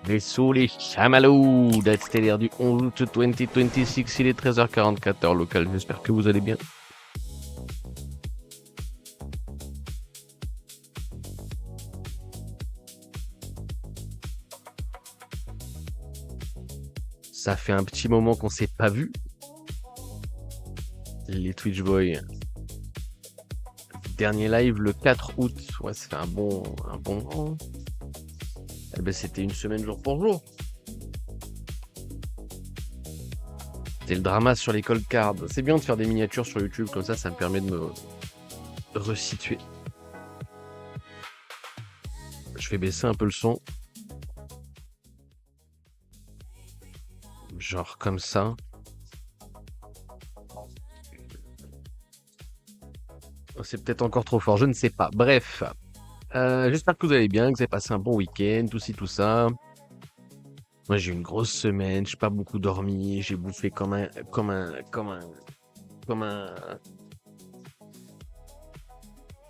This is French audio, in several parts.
Vaisseau les chamallows, date stellaire du 11 août 2026, il est 13h44 heure locale, j'espère que vous allez bien. Ça fait un petit moment qu'on s'est pas vu. Les Twitch Boys. Dernier live le 4 août. Ouais, ça fait un bon moment. Eh ben, c'était une semaine jour pour jour. C'était le drama sur les cold cards. C'est bien de faire des miniatures sur YouTube comme ça me permet de me resituer. Je vais baisser un peu le son. Genre comme ça. C'est peut-être encore trop fort, je ne sais pas. Bref, j'espère que vous allez bien, que vous avez passé un bon week-end, tout ça. Moi, j'ai eu une grosse semaine, j'ai pas beaucoup dormi, j'ai bouffé comme un...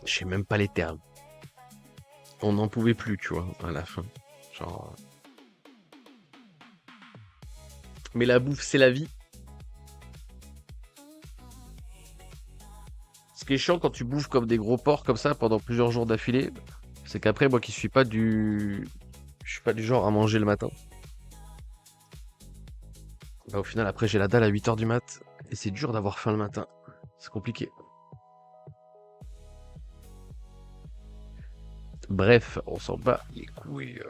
Je sais même pas les termes. On n'en pouvait plus, tu vois, à la fin. Genre... Mais la bouffe, c'est la vie. Ce qui est chiant quand tu bouffes comme des gros porcs comme ça pendant plusieurs jours d'affilée, c'est qu'après, moi qui suis pas du... Je suis pas du genre à manger le matin. Bah, au final, après, j'ai la dalle à 8h du mat. Et c'est dur d'avoir faim le matin. C'est compliqué. Bref, on s'en bat les couilles.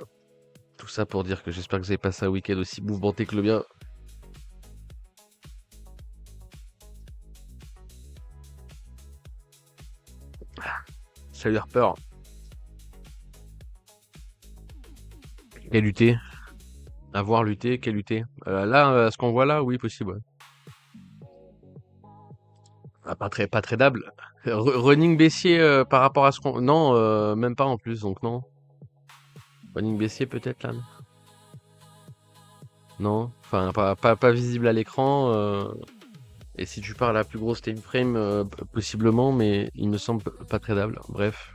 Tout ça pour dire que j'espère que vous avez passé un week-end aussi mouvementé que le mien. Salut Harper. Quel lutter? Avoir lutté, quel lutter? Là, ce qu'on voit là, oui, possible. Ouais. Ah, pas très dable. Running baissier par rapport à ce qu'on... Non, même pas en plus, donc non. Running baissier peut-être là? Non. Enfin, pas visible à l'écran. Et si tu pars à la plus grosse time frame, possiblement, mais il me semble pas très dable. Bref.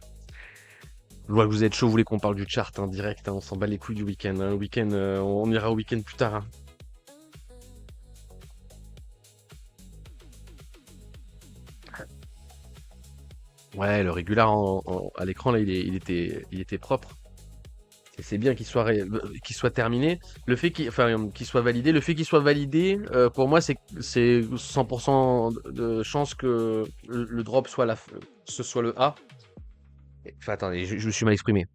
Je vois que vous êtes chaud, vous voulez qu'on parle du chart hein, direct, hein, on s'en bat les couilles du week-end. Hein. Le week-end, on ira au week-end plus tard. Hein. Ouais, le régular à l'écran, là, il était propre. Et c'est bien qu'il soit terminé. Le fait qu'il soit validé, le fait qu'il soit validé, pour moi, c'est 100% de chance que le drop soit ce soit le A. Enfin, attendez, je me suis mal exprimé.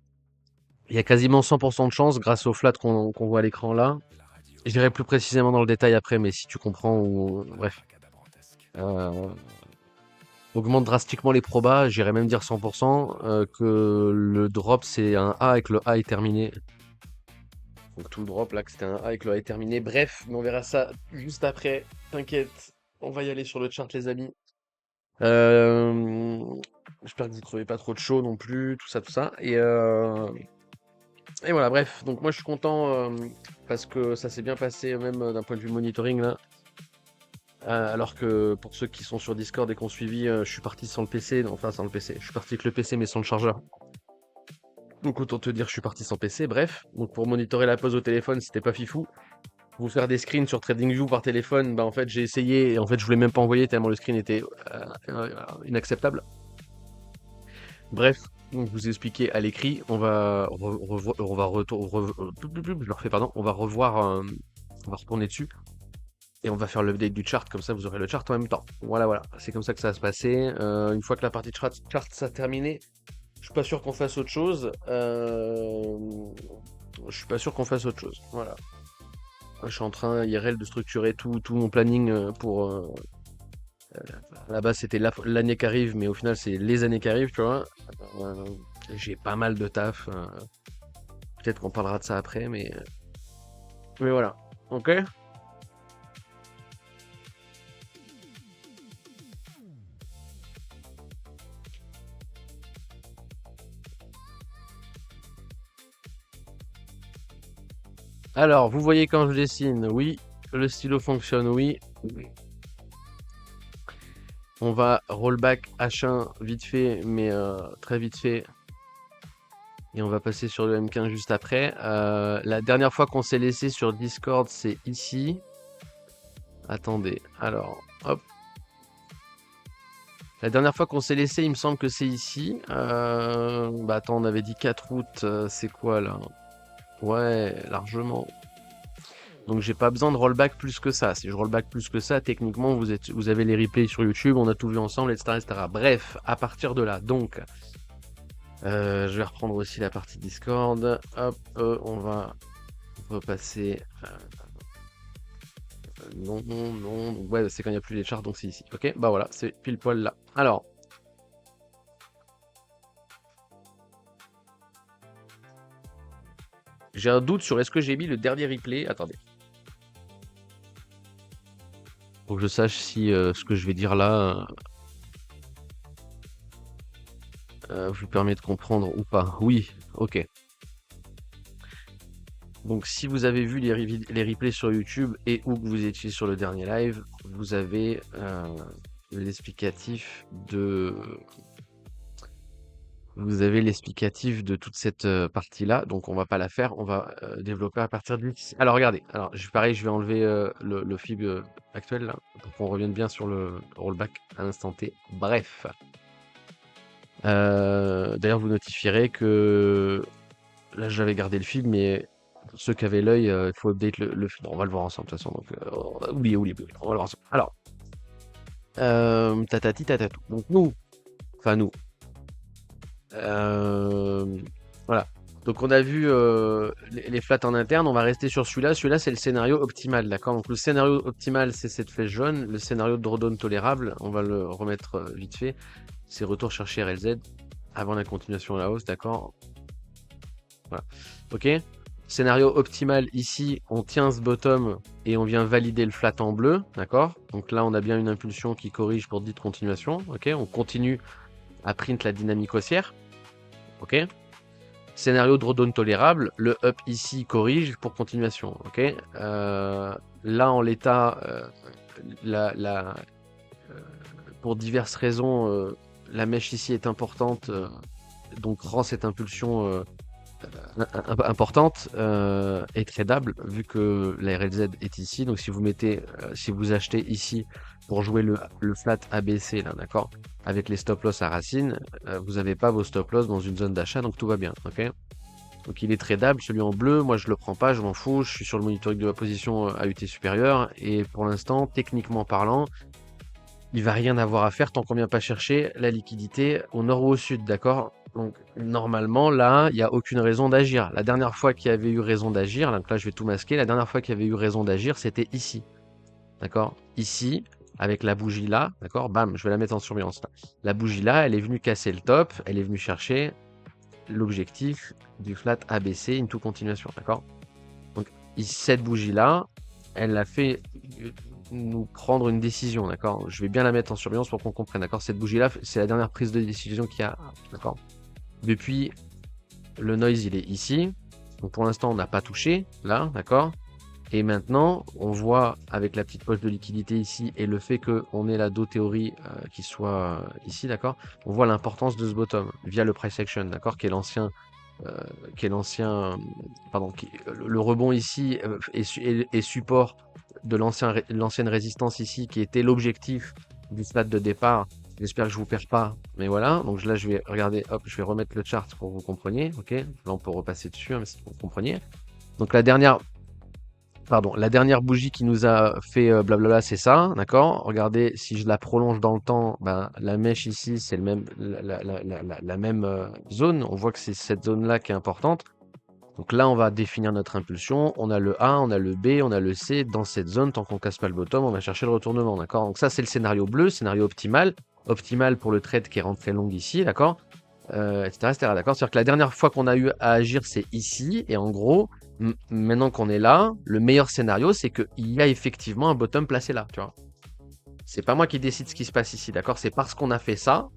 Il y a quasiment 100% de chance, grâce au flat qu'on voit à l'écran là. Je dirais plus précisément dans le détail après, mais si tu comprends, ou bref. Euh, augmente drastiquement les probas, j'irais même dire 100%, que le drop c'est un A et que le A est terminé. Donc tout le drop là, que c'était un A et que le A est terminé. Bref, mais on verra ça juste après. T'inquiète, on va y aller sur le chart les amis. Euh, J'espère que vous trouvez pas trop de chaud non plus, tout ça, tout ça. Et voilà, bref. Donc moi je suis content parce que ça s'est bien passé même d'un point de vue monitoring là. Alors que pour ceux qui sont sur Discord et qui ont suivi, je suis parti sans le PC, enfin sans le PC, je suis parti avec le PC mais sans le chargeur. Donc autant te dire je suis parti sans PC, bref. Donc pour monitorer la pause au téléphone, c'était pas fifou. Vous faire des screens sur TradingView par téléphone, bah en fait j'ai essayé et en fait je voulais même pas envoyer tellement le screen était inacceptable. Bref, donc je vous ai expliqué à l'écrit, on va je le refais pardon, on va retourner dessus. Et on va faire l'update du chart, comme ça vous aurez le chart en même temps. Voilà, c'est comme ça que ça va se passer. Une fois que la partie chart sera terminée, je suis pas sûr qu'on fasse autre chose. Je suis pas sûr qu'on fasse autre chose. Voilà. Je suis en train, IRL, de structurer tout mon planning pour. À la base, c'était l'année qui arrive, mais au final, c'est les années qui arrivent, tu vois. Euh, j'ai pas mal de taf. Peut-être qu'on parlera de ça après, mais voilà. Ok? Alors, vous voyez quand je dessine, oui. Le stylo fonctionne, oui. On va rollback H1 vite fait, mais très vite fait. Et on va passer sur le M15 juste après. La dernière fois qu'on s'est laissé sur Discord, c'est ici. Attendez, alors, hop. La dernière fois qu'on s'est laissé, il me semble que c'est ici. Bah attends, on avait dit 4 août, c'est quoi là? Ouais, largement. Donc j'ai pas besoin de rollback plus que ça. Si je rollback plus que ça, techniquement, vous avez les replays sur YouTube, on a tout vu ensemble, etc., etc. Bref, à partir de là, donc, je vais reprendre aussi la partie Discord. Hop, on va repasser. Non, non, non. Donc, ouais, c'est quand il n'y a plus les charts, donc c'est ici. Ok, bah voilà, c'est pile poil là. Alors, j'ai un doute sur est-ce que j'ai mis le dernier replay. Attendez. Faut que je sache si ce que je vais dire là vous permet de comprendre ou pas. Oui, ok. Donc si vous avez vu les replays sur YouTube et ou que vous étiez sur le dernier live, vous avez l'explicatif de toute cette partie-là. Donc on va pas la faire, on va développer à partir de ici. Alors regardez, alors pareil, je vais enlever le fib actuel là, pour qu'on revienne bien sur le rollback à l'instant T. Bref. D'ailleurs, vous notifierez que là j'avais gardé le fib, mais pour ceux qui avaient l'œil, il faut update le fib. Bon, on va le voir ensemble de toute façon. Donc, oubliez, on va le voir ensemble. Alors, tatati tatatou. Donc nous, voilà. Donc on a vu les flats en interne, on va rester sur celui-là. Celui-là, c'est le scénario optimal, d'accord? Donc le scénario optimal, c'est cette flèche jaune. Le scénario de drawdown tolérable, on va le remettre vite fait. C'est retour chercher RLZ avant la continuation à la hausse, d'accord? Voilà. Ok. Scénario optimal, ici, on tient ce bottom et on vient valider le flat en bleu, d'accord? Donc là, on a bien une impulsion qui corrige pour dite continuation, ok? On continue à print la dynamique haussière, ok? Scénario drawdown tolérable, le up ici corrige pour continuation, ok? Là, en l'état, pour diverses raisons, la mèche ici est importante, donc rend cette impulsion importante et tradable vu que la RLZ est ici. Donc si vous mettez, si vous achetez ici pour jouer le flat ABC là, d'accord, avec les stop loss à racine, vous n'avez pas vos stop loss dans une zone d'achat, donc tout va bien, ok. Donc il est tradable, celui en bleu, moi je le prends pas, je m'en fous, je suis sur le monitoring de la position AUT supérieure et pour l'instant, techniquement parlant, il va rien avoir à faire tant qu'on vient pas chercher la liquidité au nord ou au sud, d'accord? Donc normalement là, il n'y a aucune raison d'agir. La dernière fois qu'il y avait eu raison d'agir, donc là je vais tout masquer, la dernière fois qu'il y avait eu raison d'agir, c'était ici. D'accord? Ici, avec la bougie là, d'accord? Bam, je vais la mettre en surveillance là. La bougie là, elle est venue casser le top, elle est venue chercher l'objectif du flat ABC into continuation, d'accord? Donc ici, cette bougie là, elle a fait nous prendre une décision, d'accord? Je vais bien la mettre en surveillance pour qu'on comprenne, d'accord? Cette bougie-là, c'est la dernière prise de décision qu'il y a, d'accord? Depuis, le noise, il est ici. Donc pour l'instant, on n'a pas touché, là, d'accord? Et maintenant, on voit avec la petite poche de liquidité ici et le fait qu'on ait la Do théorie qui soit ici, d'accord? On voit l'importance de ce bottom via le price action, d'accord? Pardon, le rebond ici est support de l'ancienne résistance ici qui était l'objectif du stade de départ. J'espère que je vous perds pas, mais voilà. Donc là, je vais regarder, hop, je vais remettre le chart pour que vous compreniez, ok? Là, on peut repasser dessus, hein, mais c'est pour que vous compreniez. Donc la dernière bougie qui nous a fait blablabla, c'est ça, d'accord? Regardez, si je la prolonge dans le temps, ben, la mèche ici, c'est le même, la même zone. On voit que c'est cette zone-là qui est importante. Donc là, on va définir notre impulsion. On a le A, on a le B, on a le C. Dans cette zone, tant qu'on casse pas le bottom, on va chercher le retournement, d'accord? Donc ça, c'est le scénario bleu, scénario optimal. Optimal pour le trade qui est rentré long ici, d'accord? Etc., etc., d'accord? C'est-à-dire que la dernière fois qu'on a eu à agir, c'est ici. Et en gros, maintenant qu'on est là, le meilleur scénario, c'est qu'il y a effectivement un bottom placé là, tu vois? C'est pas moi qui décide ce qui se passe ici, d'accord? C'est parce qu'on a fait ça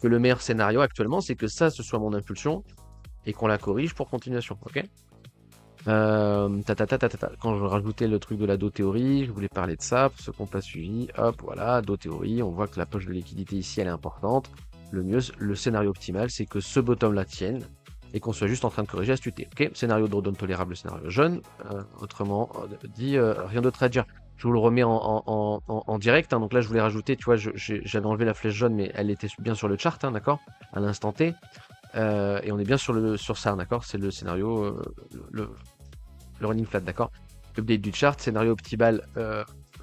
que le meilleur scénario actuellement, c'est que ça, ce soit mon impulsion et qu'on la corrige pour continuation, ok? Quand je rajoutais le truc de la Do théorie, je voulais parler de ça, pour ceux qui n'ont pas suivi, hop, voilà, Do théorie, on voit que la poche de liquidité ici, elle est importante. Le mieux, le scénario optimal, c'est que ce bottom la tienne, et qu'on soit juste en train de corriger astuté. Ok, scénario drawdown tolérable, scénario jaune. Autrement dit, rien d'autre à dire. Je vous le remets en direct. Hein. Donc là, je voulais rajouter, tu vois, j'avais enlevé la flèche jaune, mais elle était bien sur le chart, hein, d'accord, à l'instant T. Et on est bien sur ça, d'accord. C'est le scénario, le running flat, d'accord. Update du chart, scénario optimal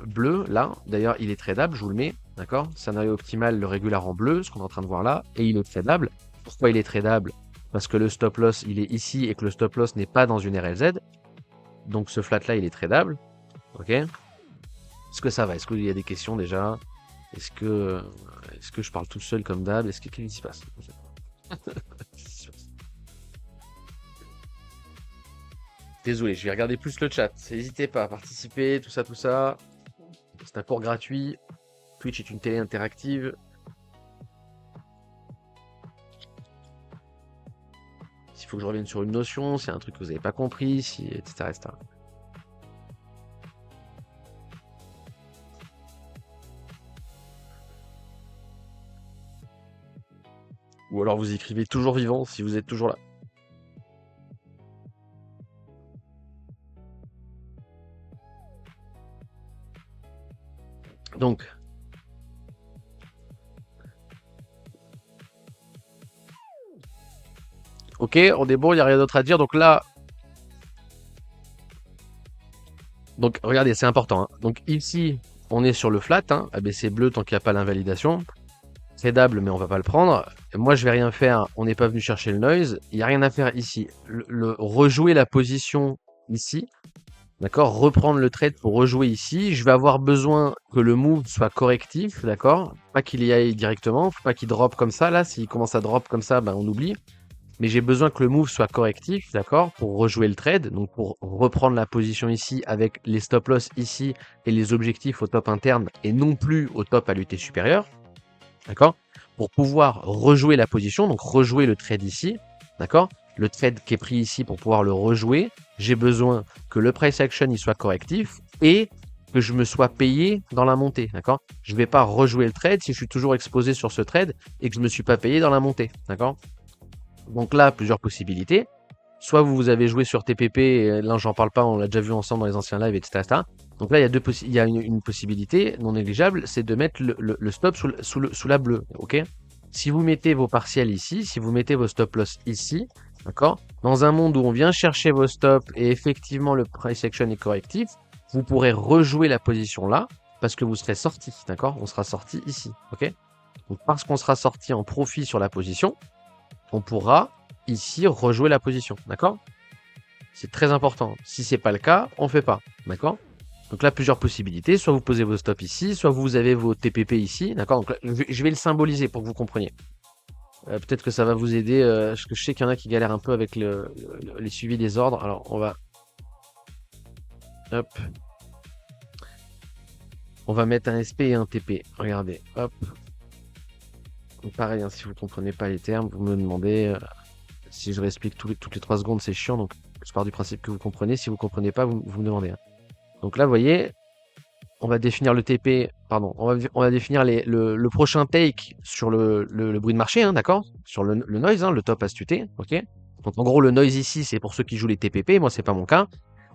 bleu, là. D'ailleurs, il est tradable, je vous le mets, d'accord. Scénario optimal, le régular en bleu, ce qu'on est en train de voir là, et il est tradable. Pourquoi il est tradable? Parce que le stop loss, il est ici et que le stop loss n'est pas dans une RLZ. Donc ce flat là, il est tradable. Ok. Est-ce que ça va? Est-ce qu'il y a des questions déjà? Est-ce que je parle tout seul comme d'hab? Qu'est-ce qui se passe? Désolé, je vais regarder plus le chat. N'hésitez pas à participer, tout ça, tout ça. C'est un cours gratuit. Twitch est une télé interactive. S'il faut que je revienne sur une notion, c'est un truc que vous n'avez pas compris, etc., etc. Ou alors vous écrivez toujours vivant si vous êtes toujours là. Donc, ok, on est bon, il n'y a rien d'autre à dire. Donc là, donc regardez, c'est important. Hein. Donc ici, on est sur le flat, hein, ABC bleu tant qu'il n'y a pas l'invalidation. Tradable, mais on va pas le prendre. Moi, je vais rien faire. On n'est pas venu chercher le noise. Il n'y a rien à faire ici. Rejouer la position ici. D'accord, reprendre le trade pour rejouer ici. Je vais avoir besoin que le move soit correctif, d'accord. Pas qu'il y aille directement, faut pas qu'il drop comme ça. Là, s'il commence à drop comme ça, ben, on oublie. Mais j'ai besoin que le move soit correctif, d'accord, pour rejouer le trade. Donc pour reprendre la position ici avec les stop loss ici et les objectifs au top interne et non plus au top à l'UT supérieur, d'accord. Pour pouvoir rejouer la position, donc rejouer le trade ici, d'accord. Le trade qui est pris ici pour pouvoir le rejouer, j'ai besoin que le price action il soit correctif et que je me sois payé dans la montée, d'accord. Je ne vais pas rejouer le trade si je suis toujours exposé sur ce trade et que je ne me suis pas payé dans la montée, d'accord. Donc là, plusieurs possibilités. Soit vous avez joué sur TPP, et là j'en parle pas, on l'a déjà vu ensemble dans les anciens lives, etc. Donc là, il y a une possibilité non négligeable, c'est de mettre le stop sous la bleue, ok. Si vous mettez vos partiels ici, si vous mettez vos stop loss ici, d'accord, dans un monde où on vient chercher vos stops et effectivement le price action est correctif, vous pourrez rejouer la position là, parce que vous serez sorti, d'accord. On sera sorti ici, ok. Donc parce qu'on sera sorti en profit sur la position, on pourra ici rejouer la position, d'accord. C'est très important. Si c'est pas le cas, on fait pas, d'accord. Donc là, plusieurs possibilités. Soit vous posez vos stops ici, soit vous avez vos TPP ici, d'accord. Donc là, je vais le symboliser pour que vous compreniez. Peut-être que ça va vous aider, parce que je sais qu'il y en a qui galèrent un peu avec les suivis des ordres. Alors, on va... Hop. On va mettre un SP et un TP. Regardez, hop. Donc pareil, hein, si vous ne comprenez pas les termes, vous me demandez. Si je réexplique toutes les 3 secondes, c'est chiant. Donc, je pars du principe que vous comprenez. Si vous ne comprenez pas, vous me demandez. Hein. Donc là, vous voyez, on va définir le TP. Pardon, on va définir le prochain take sur le bruit de marché, hein, d'accord. Sur le noise, hein, le top astuté. Ok. Donc en gros, le noise ici, c'est pour ceux qui jouent les TPP. Moi, c'est pas mon cas.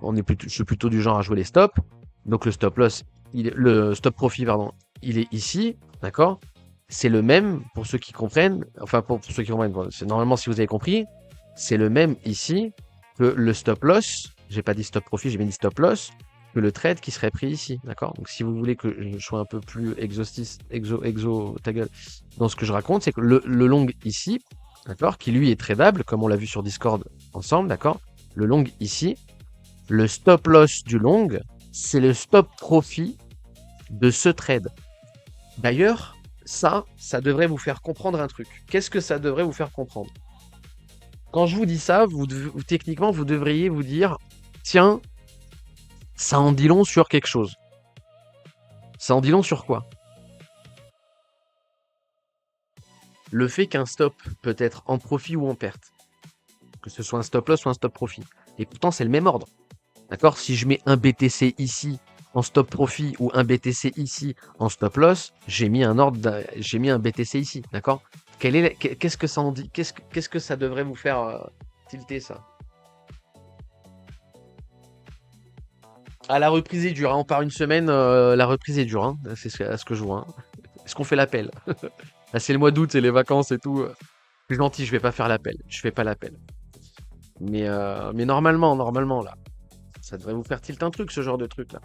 Je suis plutôt du genre à jouer les stops. Donc le stop loss, le stop profit, pardon, il est ici, d'accord. C'est le même pour ceux qui comprennent. Enfin, pour ceux qui comprennent, c'est normalement si vous avez compris, c'est le même ici que le stop loss. J'ai pas dit stop profit, j'ai bien dit stop loss. Que le trade qui serait pris ici, d'accord. Donc si vous voulez que je sois un peu plus ta gueule, dans ce que je raconte, c'est que le long ici, d'accord, qui lui est tradable, comme on l'a vu sur Discord ensemble, d'accord. Le long ici, le stop loss du long, c'est le stop profit de ce trade. D'ailleurs, ça devrait vous faire comprendre un truc. Qu'est-ce que ça devrait vous faire comprendre? Quand je vous dis ça, techniquement, vous devriez vous dire, tiens, ça en dit long sur quelque chose. Ça en dit long sur quoi? Le fait qu'un stop peut être en profit ou en perte. Que ce soit un stop loss ou un stop profit. Et pourtant, c'est le même ordre. D'accord? Si je mets un BTC ici en stop profit ou un BTC ici en stop loss, j'ai mis un BTC ici, d'accord? Qu'est-ce que ça en dit? Qu'est-ce que ça devrait vous faire tilter ça? Ah, la reprise est dure, hein. On part une semaine, la reprise est dure, hein. C'est ce que je vois, hein. Est-ce qu'on fait l'appel? Là, c'est le mois d'août, c'est les vacances et tout. Je suis gentil, je vais pas faire l'appel. Je fais pas l'appel. Mais normalement, là, ça devrait vous faire tilt un truc, ce genre de truc, là.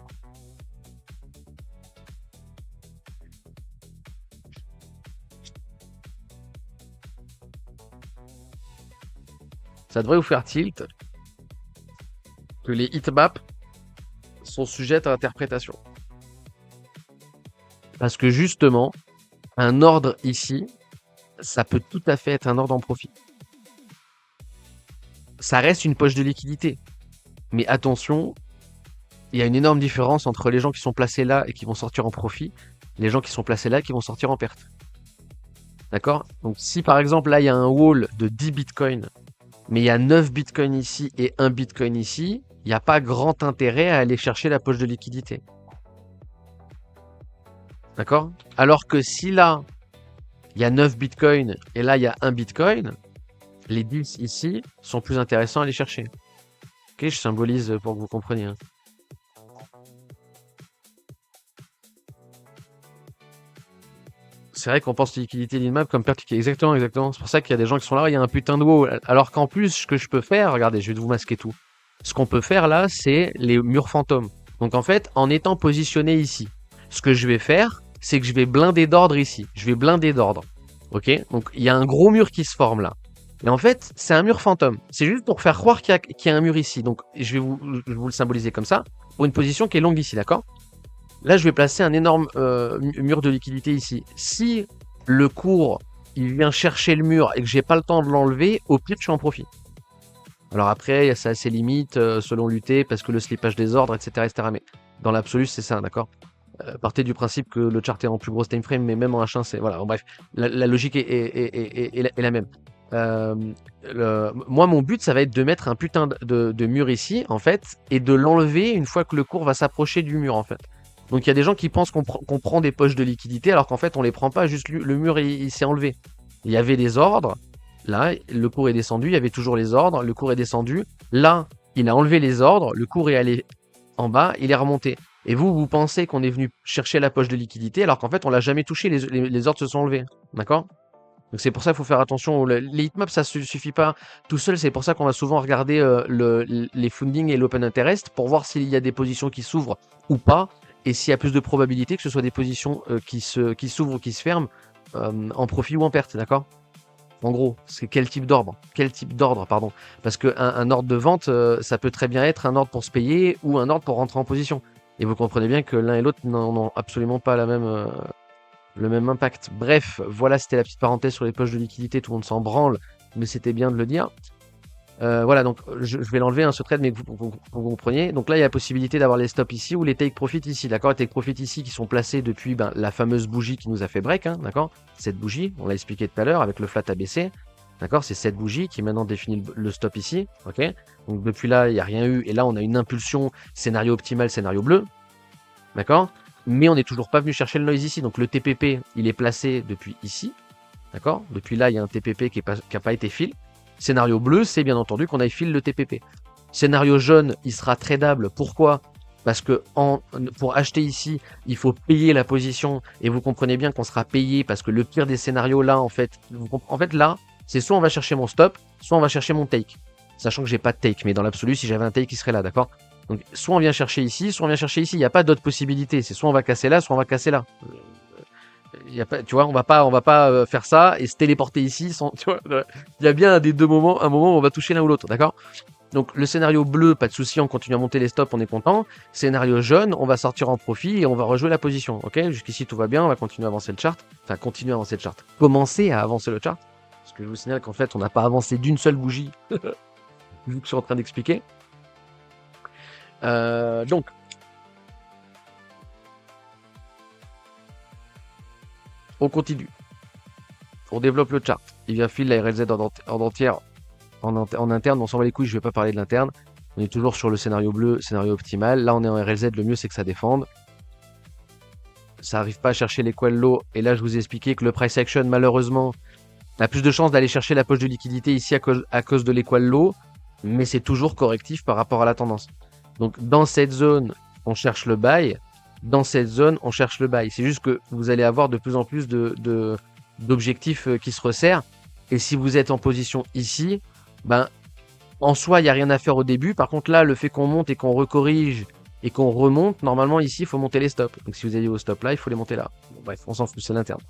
Ça devrait vous faire tilt que les hitmaps sont sujettes à interprétation. Parce que justement, un ordre ici, ça peut tout à fait être un ordre en profit. Ça reste une poche de liquidité. Mais attention, il y a une énorme différence entre les gens qui sont placés là et qui vont sortir en profit, les gens qui sont placés là et qui vont sortir en perte. D'accord? Donc si par exemple là il y a un wall de 10 bitcoins, mais il y a 9 bitcoins ici et 1 bitcoin ici, il n'y a pas grand intérêt à aller chercher la poche de liquidité. D'accord? Alors que si là, il y a 9 bitcoins et là il y a 1 bitcoin, les deals ici sont plus intéressants à aller chercher. Ok, je symbolise pour que vous compreniez, hein. C'est vrai qu'on pense liquidité d'inmap comme perte liquidité. Exactement. C'est pour ça qu'il y a des gens qui sont là, il y a un putain de wall. Alors qu'en plus, ce que je peux faire, regardez, je vais vous masquer tout. Ce qu'on peut faire là, c'est les murs fantômes. Donc en fait, en étant positionné ici, ce que je vais faire, c'est que je vais blinder d'ordre ici. Je vais blinder d'ordre. Ok? Donc il y a un gros mur qui se forme là. Et en fait, c'est un mur fantôme. C'est juste pour faire croire qu'il y a un mur ici. Donc je vais vous le symboliser comme ça, pour une position qui est longue ici, d'accord? Là, je vais placer un énorme mur de liquidité ici. Si le cours il vient chercher le mur et que j'ai pas le temps de l'enlever, au pire, je suis en profit. Alors après, ça a ses limites selon l'UT parce que le slippage des ordres, etc. etc. Mais dans l'absolu, c'est ça, d'accord? Partez du principe que le chart est en plus gros time frame, mais même en H1, c'est. Voilà, bref, la logique est la même. Moi, mon but, ça va être de mettre un putain de mur ici, en fait, et de l'enlever une fois que le cours va s'approcher du mur, en fait. Donc il y a des gens qui pensent qu'on prend des poches de liquidité, alors qu'en fait, on les prend pas, juste le mur, il s'est enlevé. Il y avait des ordres, là, le cours est descendu, il y avait toujours les ordres, le cours est descendu. Là, il a enlevé les ordres, le cours est allé en bas, il est remonté. Et vous pensez qu'on est venu chercher la poche de liquidité, alors qu'en fait, on l'a jamais touché, les ordres se sont enlevés. D'accord? Donc c'est pour ça qu'il faut faire attention. Les heatmaps, ça ne suffit pas tout seul. C'est pour ça qu'on va souvent regarder les funding et l'open interest pour voir s'il y a des positions qui s'ouvrent ou pas. Et s'il y a plus de probabilité que ce soit des positions qui s'ouvrent ou qui se ferment en profit ou en perte. D'accord? En gros, c'est quel type d'ordre? Quel type d'ordre, pardon. Parce qu'un ordre de vente, ça peut très bien être un ordre pour se payer ou un ordre pour rentrer en position. Et vous comprenez bien que l'un et l'autre n'ont absolument pas le même impact. Bref, voilà, c'était la petite parenthèse sur les poches de liquidité. Tout le monde s'en branle, mais c'était bien de le dire. Voilà, donc je vais l'enlever, ce trade, mais que vous compreniez. Donc là, il y a la possibilité d'avoir les stops ici ou les take profit ici. D'accord? Les take profit ici qui sont placés depuis la fameuse bougie qui nous a fait break. Hein, d'accord? Cette bougie, on l'a expliqué tout à l'heure avec le flat ABC. D'accord? C'est cette bougie qui maintenant définit le stop ici. Ok? Donc depuis là, il n'y a rien eu. Et là, on a une impulsion scénario optimal, scénario bleu. D'accord? Mais on n'est toujours pas venu chercher le noise ici. Donc le TPP, il est placé depuis ici. D'accord? Depuis là, il y a un TPP qui n'a pas été fill. Scénario bleu, c'est bien entendu qu'on aille fill le TPP. Scénario jaune, il sera tradable. Pourquoi? Parce que pour acheter ici, il faut payer la position. Et vous comprenez bien qu'on sera payé parce que le pire des scénarios là, en fait là, c'est soit on va chercher mon stop, soit on va chercher mon take. Sachant que j'ai pas de take, mais dans l'absolu, si j'avais un take, il serait là, d'accord? Donc soit on vient chercher ici, soit on vient chercher ici. Il n'y a pas d'autre possibilité. C'est soit on va casser là, soit on va casser là. Y a pas, tu vois, on va pas faire ça et se téléporter ici sans, tu vois, il y a bien des deux moments, un moment où on va toucher l'un ou l'autre, d'accord? Donc le scénario bleu, pas de souci, on continue à monter les stops, on est content. Scénario jaune, on va sortir en profit et on va rejouer la position, ok? Jusqu'ici tout va bien, on va continuer à avancer le chart, enfin continuer à avancer le chart, commencer à avancer le chart, parce que je vous signale qu'en fait on n'a pas avancé d'une seule bougie, vu que je suis en train d'expliquer. Donc on continue. On développe le chart. Il vient filer la RLZ en interne. On s'en va les couilles, je vais pas parler de l'interne. On est toujours sur le scénario bleu, scénario optimal. Là, on est en RLZ. Le mieux, c'est que ça défende. Ça n'arrive pas à chercher les quels low. Et là, je vous ai expliqué que le price action, malheureusement, a plus de chances d'aller chercher la poche de liquidité ici à cause de l'équal low, mais c'est toujours correctif par rapport à la tendance. Donc dans cette zone, on cherche le buy. Dans cette zone, on cherche le buy. C'est juste que vous allez avoir de plus en plus d'objectifs qui se resserrent. Et si vous êtes en position ici, ben, en soi, il n'y a rien à faire au début. Par contre, là, le fait qu'on monte et qu'on recorrige et qu'on remonte, normalement, ici, il faut monter les stops. Donc si vous allez au stop là, il faut les monter là. Bon, bref, on s'en fout, c'est l'interne.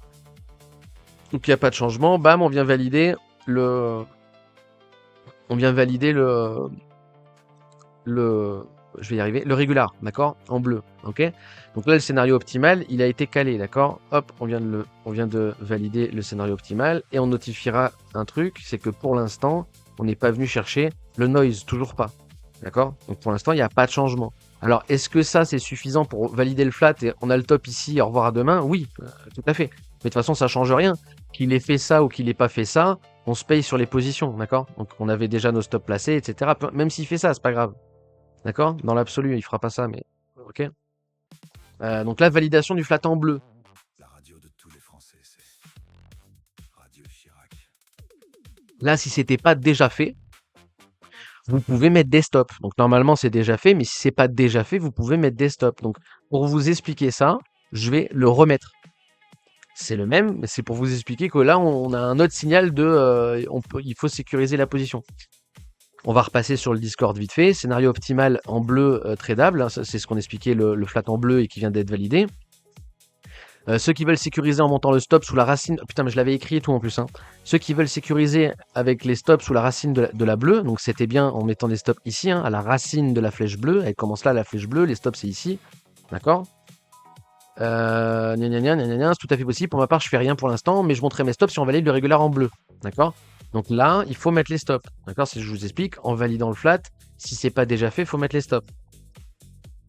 Donc il n'y a pas de changement. Bam, on vient valider le... On vient valider je vais y arriver, le régular, d'accord, en bleu, ok. Donc là, le scénario optimal, il a été calé, d'accord. Hop, on vient de valider le scénario optimal et on notifiera un truc, c'est que pour l'instant, on n'est pas venu chercher le noise, toujours pas, d'accord. Donc pour l'instant, il n'y a pas de changement. Alors, est-ce que ça, c'est suffisant pour valider le flat et on a le top ici, au revoir à demain? Oui, tout à fait. Mais de toute façon, ça change rien. Qu'il ait fait ça ou qu'il ait pas fait ça, on se paye sur les positions, d'accord. Donc on avait déjà nos stops placés, etc. Même s'il fait ça, c'est pas grave. D'accord? Dans l'absolu, il fera pas ça, mais ok. Donc là, validation du flat en bleu. La radio de tous les Français, c'est Radio Chirac. Là, si c'était pas déjà fait, vous pouvez mettre des stops. Donc normalement, c'est déjà fait, mais si c'est pas déjà fait, vous pouvez mettre des stops. Donc pour vous expliquer ça, je vais le remettre. C'est le même, mais c'est pour vous expliquer que là, on a un autre signal de il faut sécuriser la position. On va repasser sur le Discord vite fait. Scénario optimal en bleu tradable. Hein, c'est ce qu'on expliquait, le flat en bleu et qui vient d'être validé. Ceux qui veulent sécuriser en montant le stop sous la racine. Oh, putain, mais je l'avais écrit et tout en plus. Hein. Ceux qui veulent sécuriser avec les stops sous la racine de la bleue. Donc c'était bien en mettant des stops ici, hein, à la racine de la flèche bleue. Elle commence là, la flèche bleue. Les stops, c'est ici. D'accord. C'est tout à fait possible. Pour ma part, je fais rien pour l'instant, mais je montrerai mes stops si on valide le régular en bleu. D'accord. Donc là, il faut mettre les stops. D'accord. Si je vous explique, en validant le flat, si c'est pas déjà fait, il faut mettre les stops.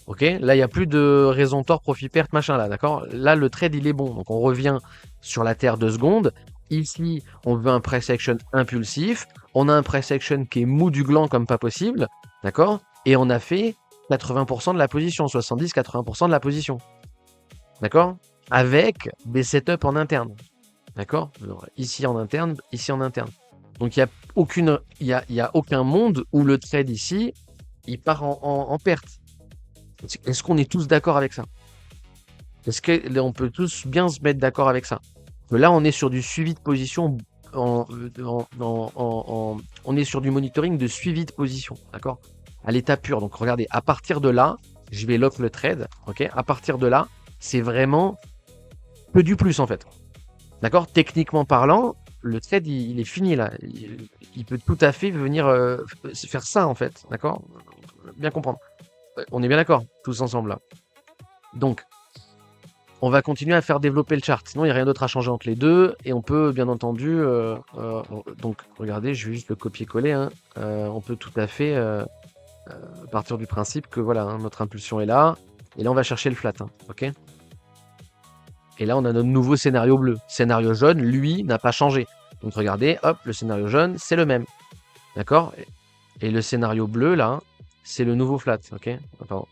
Ok, là il n'y a plus de raison tort, profit perte, machin là, d'accord. Là le trade il est bon, donc on revient sur la terre 2 secondes. Ici on veut un price action impulsif, on a un price action qui est mou du gland comme pas possible, d'accord. Et on a fait 80% de la position, 70-80% de la position, d'accord. Avec des setups en interne, d'accord. Ici en interne, ici en interne. Donc il y a aucun monde où le trade ici il part en perte. Est-ce qu'on est tous d'accord avec ça? Est-ce qu'on peut tous bien se mettre d'accord avec ça? Que là, on est sur du suivi de position, on est sur du monitoring de suivi de position, d'accord? À l'état pur. Donc regardez, à partir de là, je vais lock le trade, ok? À partir de là, c'est vraiment que du plus en fait, d'accord? Techniquement parlant, le trade il est fini là. Il peut tout à fait venir faire ça en fait, d'accord? Bien comprendre. On est bien d'accord, tous ensemble là. Donc, on va continuer à faire développer le chart. Sinon, il n'y a rien d'autre à changer entre les deux. Et on peut, bien entendu... donc, regardez, je vais juste le copier-coller. Hein. On peut tout à fait partir du principe que voilà, hein, notre impulsion est là. Et là, on va chercher le flat. Hein, ok. Et là, on a notre nouveau scénario bleu. Scénario jaune, lui, n'a pas changé. Donc, regardez, hop, le scénario jaune, c'est le même. D'accord. Et le scénario bleu, là, c'est le nouveau flat. Ok. Pardon.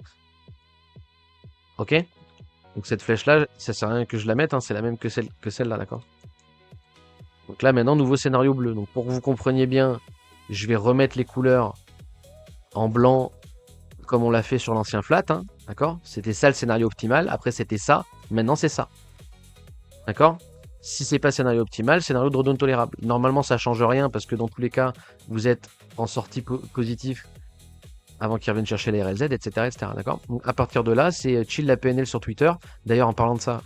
Ok. Donc cette flèche-là, ça sert à rien que je la mette, hein, c'est la même que celle-là, d'accord. Donc là, maintenant, nouveau scénario bleu. Donc pour que vous compreniez bien, je vais remettre les couleurs en blanc comme on l'a fait sur l'ancien flat, hein, d'accord. C'était ça le scénario optimal. Après, c'était ça. Maintenant, c'est ça. D'accord. Si c'est pas scénario optimal, scénario de drawdown tolérable. Normalement, ça change rien parce que dans tous les cas, vous êtes en sortie positif avant qu'ils reviennent chercher les RLZ, etc. etc. D'accord. Donc, à partir de là, c'est chill la PNL sur Twitter. D'ailleurs, en parlant de ça...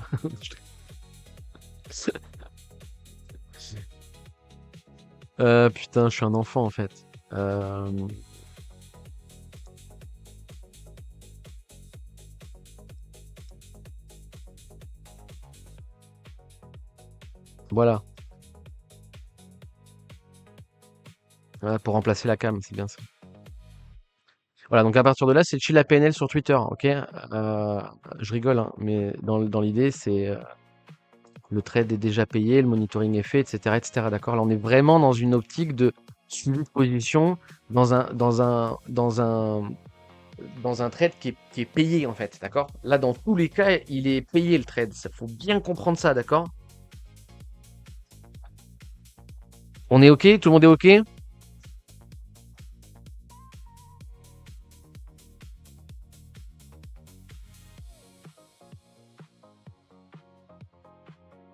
putain, je suis un enfant en fait. Voilà. Voilà, pour remplacer la cam, c'est bien ça. Voilà, donc à partir de là, c'est chill la PNL sur Twitter, ok. Je rigole, hein, mais dans l'idée, c'est le trade est déjà payé, le monitoring est fait, etc., etc. D'accord. Là, on est vraiment dans une optique de suivi de position dans un trade qui est payé en fait, d'accord. Là, dans tous les cas, il est payé le trade. Ça faut bien comprendre ça, d'accord. On est OK? Tout le monde est OK?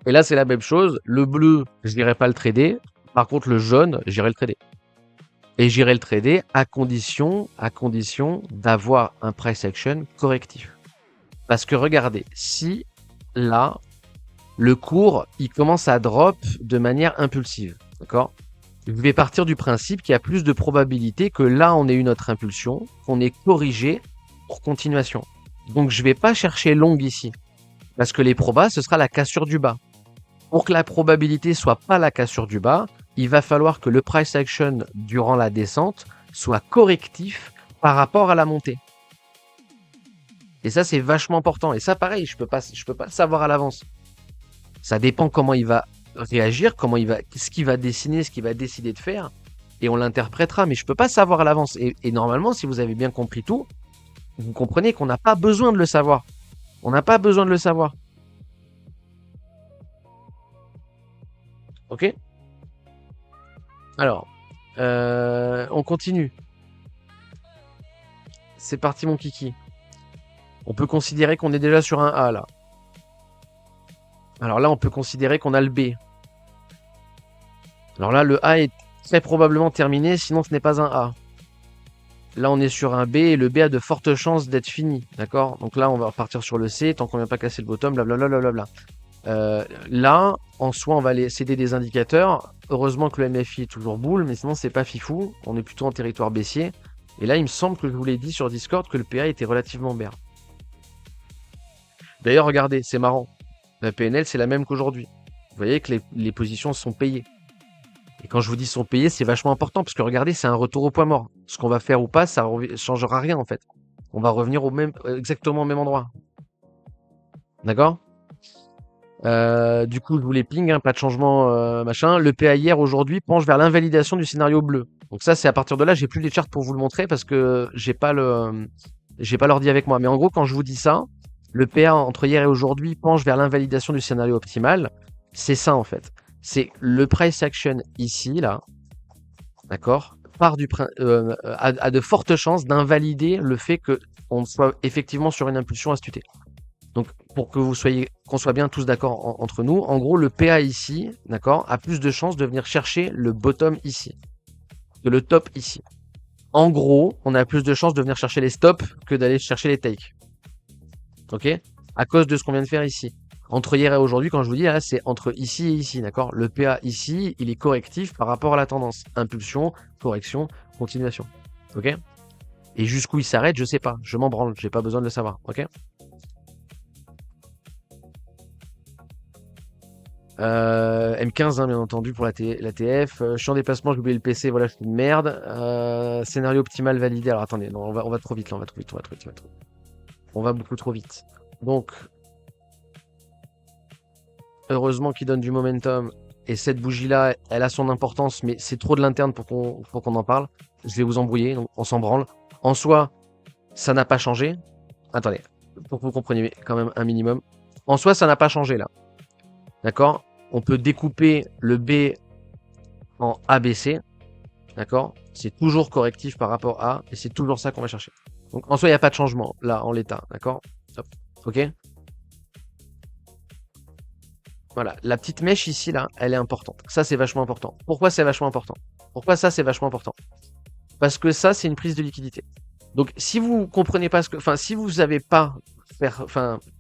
Et là, c'est la même chose. Le bleu, je n'irai pas le trader. Par contre, le jaune, j'irai le trader. Et j'irai le trader à condition d'avoir un price action correctif. Parce que regardez, si là, le cours, il commence à drop de manière impulsive, d'accord? Je vais partir du principe qu'il y a plus de probabilité que là, on ait eu notre impulsion, qu'on ait corrigé pour continuation. Donc, je ne vais pas chercher long ici. Parce que les probas, ce sera la cassure du bas. Pour que la probabilité soit pas la cassure du bas, il va falloir que le price action durant la descente soit correctif par rapport à la montée. Et ça, c'est vachement important. Et ça, pareil, je peux pas le savoir à l'avance. Ça dépend comment il va réagir, ce qu'il va dessiner, ce qu'il va décider de faire, et on l'interprétera. Mais je peux pas savoir à l'avance. Et normalement, si vous avez bien compris tout, vous comprenez qu'on n'a pas besoin de le savoir. On n'a pas besoin de le savoir. Ok? Alors, on continue. C'est parti, mon kiki. On peut considérer qu'on est déjà sur un A, là. Alors là, on peut considérer qu'on a le B. Alors là, le A est très probablement terminé, sinon ce n'est pas un A. Là, on est sur un B, et le B a de fortes chances d'être fini, d'accord? Donc là, on va repartir sur le C, tant qu'on ne vient pas casser le bottom, blablabla. Là, en soi, on va aller céder des indicateurs. Heureusement que le MFI est toujours boule, mais sinon, c'est pas fifou. On est plutôt en territoire baissier. Et là, il me semble que je vous l'ai dit sur Discord que le PA était relativement bear. D'ailleurs, regardez, c'est marrant. La PNL, c'est la même qu'aujourd'hui. Vous voyez que les positions sont payées. Et quand je vous dis sont payées, c'est vachement important parce que regardez, c'est un retour au point mort. Ce qu'on va faire ou pas, ça ne changera rien en fait. On va revenir exactement au même endroit. D'accord? Du coup, je vous les ping, hein, pas de changement, machin. Le PA hier, aujourd'hui, penche vers l'invalidation du scénario bleu. Donc ça, c'est à partir de là, j'ai plus les charts pour vous le montrer parce que j'ai pas l'ordi avec moi. Mais en gros, quand je vous dis ça, le PA entre hier et aujourd'hui penche vers l'invalidation du scénario optimal. C'est ça en fait. C'est le price action ici, là, d'accord, a de fortes chances d'invalider le fait qu'on soit effectivement sur une impulsion astutée. Donc, pour que qu'on soit bien tous d'accord entre nous, en gros, le PA ici, d'accord, a plus de chances de venir chercher le bottom ici, que le top ici. En gros, on a plus de chances de venir chercher les stops que d'aller chercher les takes. Ok? À cause de ce qu'on vient de faire ici. Entre hier et aujourd'hui, quand je vous dis, là, c'est entre ici et ici, d'accord? Le PA ici, il est correctif par rapport à la tendance. Impulsion, correction, continuation. Ok? Et jusqu'où il s'arrête, je sais pas. Je m'en branle, j'ai pas besoin de le savoir. Ok? M15, hein, bien entendu, pour la TF. Je suis en déplacement, j'ai oublié le PC, voilà, je suis une merde. Scénario optimal validé. Alors attendez, non, on va trop vite là, on va trop vite. On va beaucoup trop vite. Donc, heureusement qu'il donne du momentum. Et cette bougie-là, elle a son importance, mais c'est trop de l'interne pour qu'on en parle. Je vais vous embrouiller, donc on s'en branle. En soi, ça n'a pas changé. Attendez, pour que vous compreniez quand même un minimum. En soi, ça n'a pas changé là. D'accord? On peut découper le B en ABC. D'accord? C'est toujours correctif par rapport à, et c'est toujours ça qu'on va chercher. Donc en soi, il n'y a pas de changement là en l'état. D'accord? Ok? Voilà, la petite mèche ici, là, elle est importante. Ça, c'est vachement important. Pourquoi c'est vachement important? Pourquoi ça, c'est vachement important? Parce que ça, c'est une prise de liquidité. Donc, si vous comprenez pas si vous n'avez pas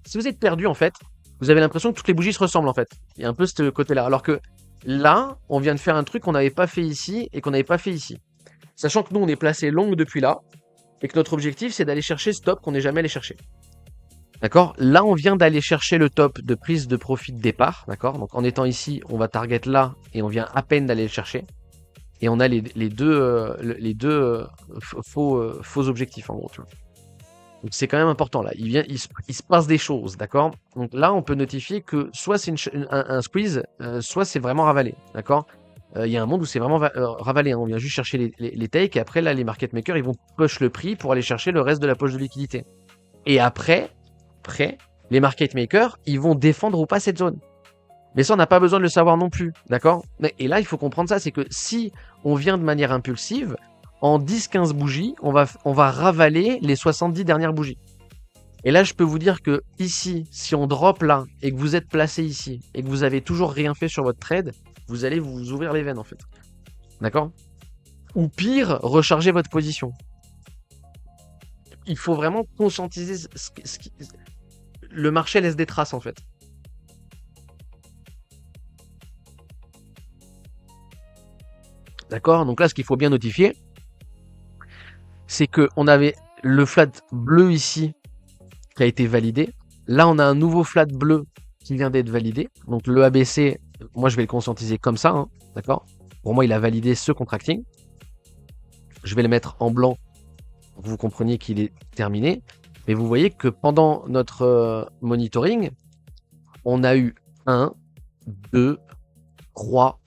si vous êtes perdu, en fait, vous avez l'impression que toutes les bougies se ressemblent, en fait. Il y a un peu ce côté-là. Alors que là, on vient de faire un truc qu'on n'avait pas fait ici et qu'on n'avait pas fait ici. Sachant que nous, on est placé long depuis là et que notre objectif, c'est d'aller chercher ce top qu'on n'est jamais allé chercher. D'accord? Là, on vient d'aller chercher le top de prise de profit de départ. D'accord? Donc, en étant ici, on va target là et on vient à peine d'aller le chercher. Et on a les deux faux objectifs, en gros. Tu vois. Donc, c'est quand même important, là. Il se passe des choses, d'accord? Donc là, on peut notifier que soit c'est un squeeze, soit c'est vraiment ravalé, d'accord? Il y a un monde où c'est vraiment ravalé. Hein. On vient juste chercher les takes et après, là, les market makers, ils vont push le prix pour aller chercher le reste de la poche de liquidité. Et après, les market makers, ils vont défendre ou pas cette zone. Mais ça, on n'a pas besoin de le savoir non plus, d'accord? Et là, il faut comprendre ça, c'est que si on vient de manière impulsive, en 10-15 bougies, on va ravaler les 70 dernières bougies. Et là, je peux vous dire que ici, si on drop là, et que vous êtes placé ici, et que vous avez toujours rien fait sur votre trade, vous allez vous ouvrir les veines, en fait. D'accord? Ou pire, recharger votre position. Il faut vraiment conscientiser le marché laisse des traces, en fait. D'accord? Donc là, ce qu'il faut bien notifier, c'est qu'on avait le flat bleu ici qui a été validé. Là, on a un nouveau flat bleu qui vient d'être validé. Donc le ABC, moi, je vais le conscientiser comme ça. Hein, d'accord? Pour moi, il a validé ce contracting. Je vais le mettre en blanc pour que vous compreniez qu'il est terminé. Mais vous voyez que pendant notre monitoring, on a eu 1, 2, 3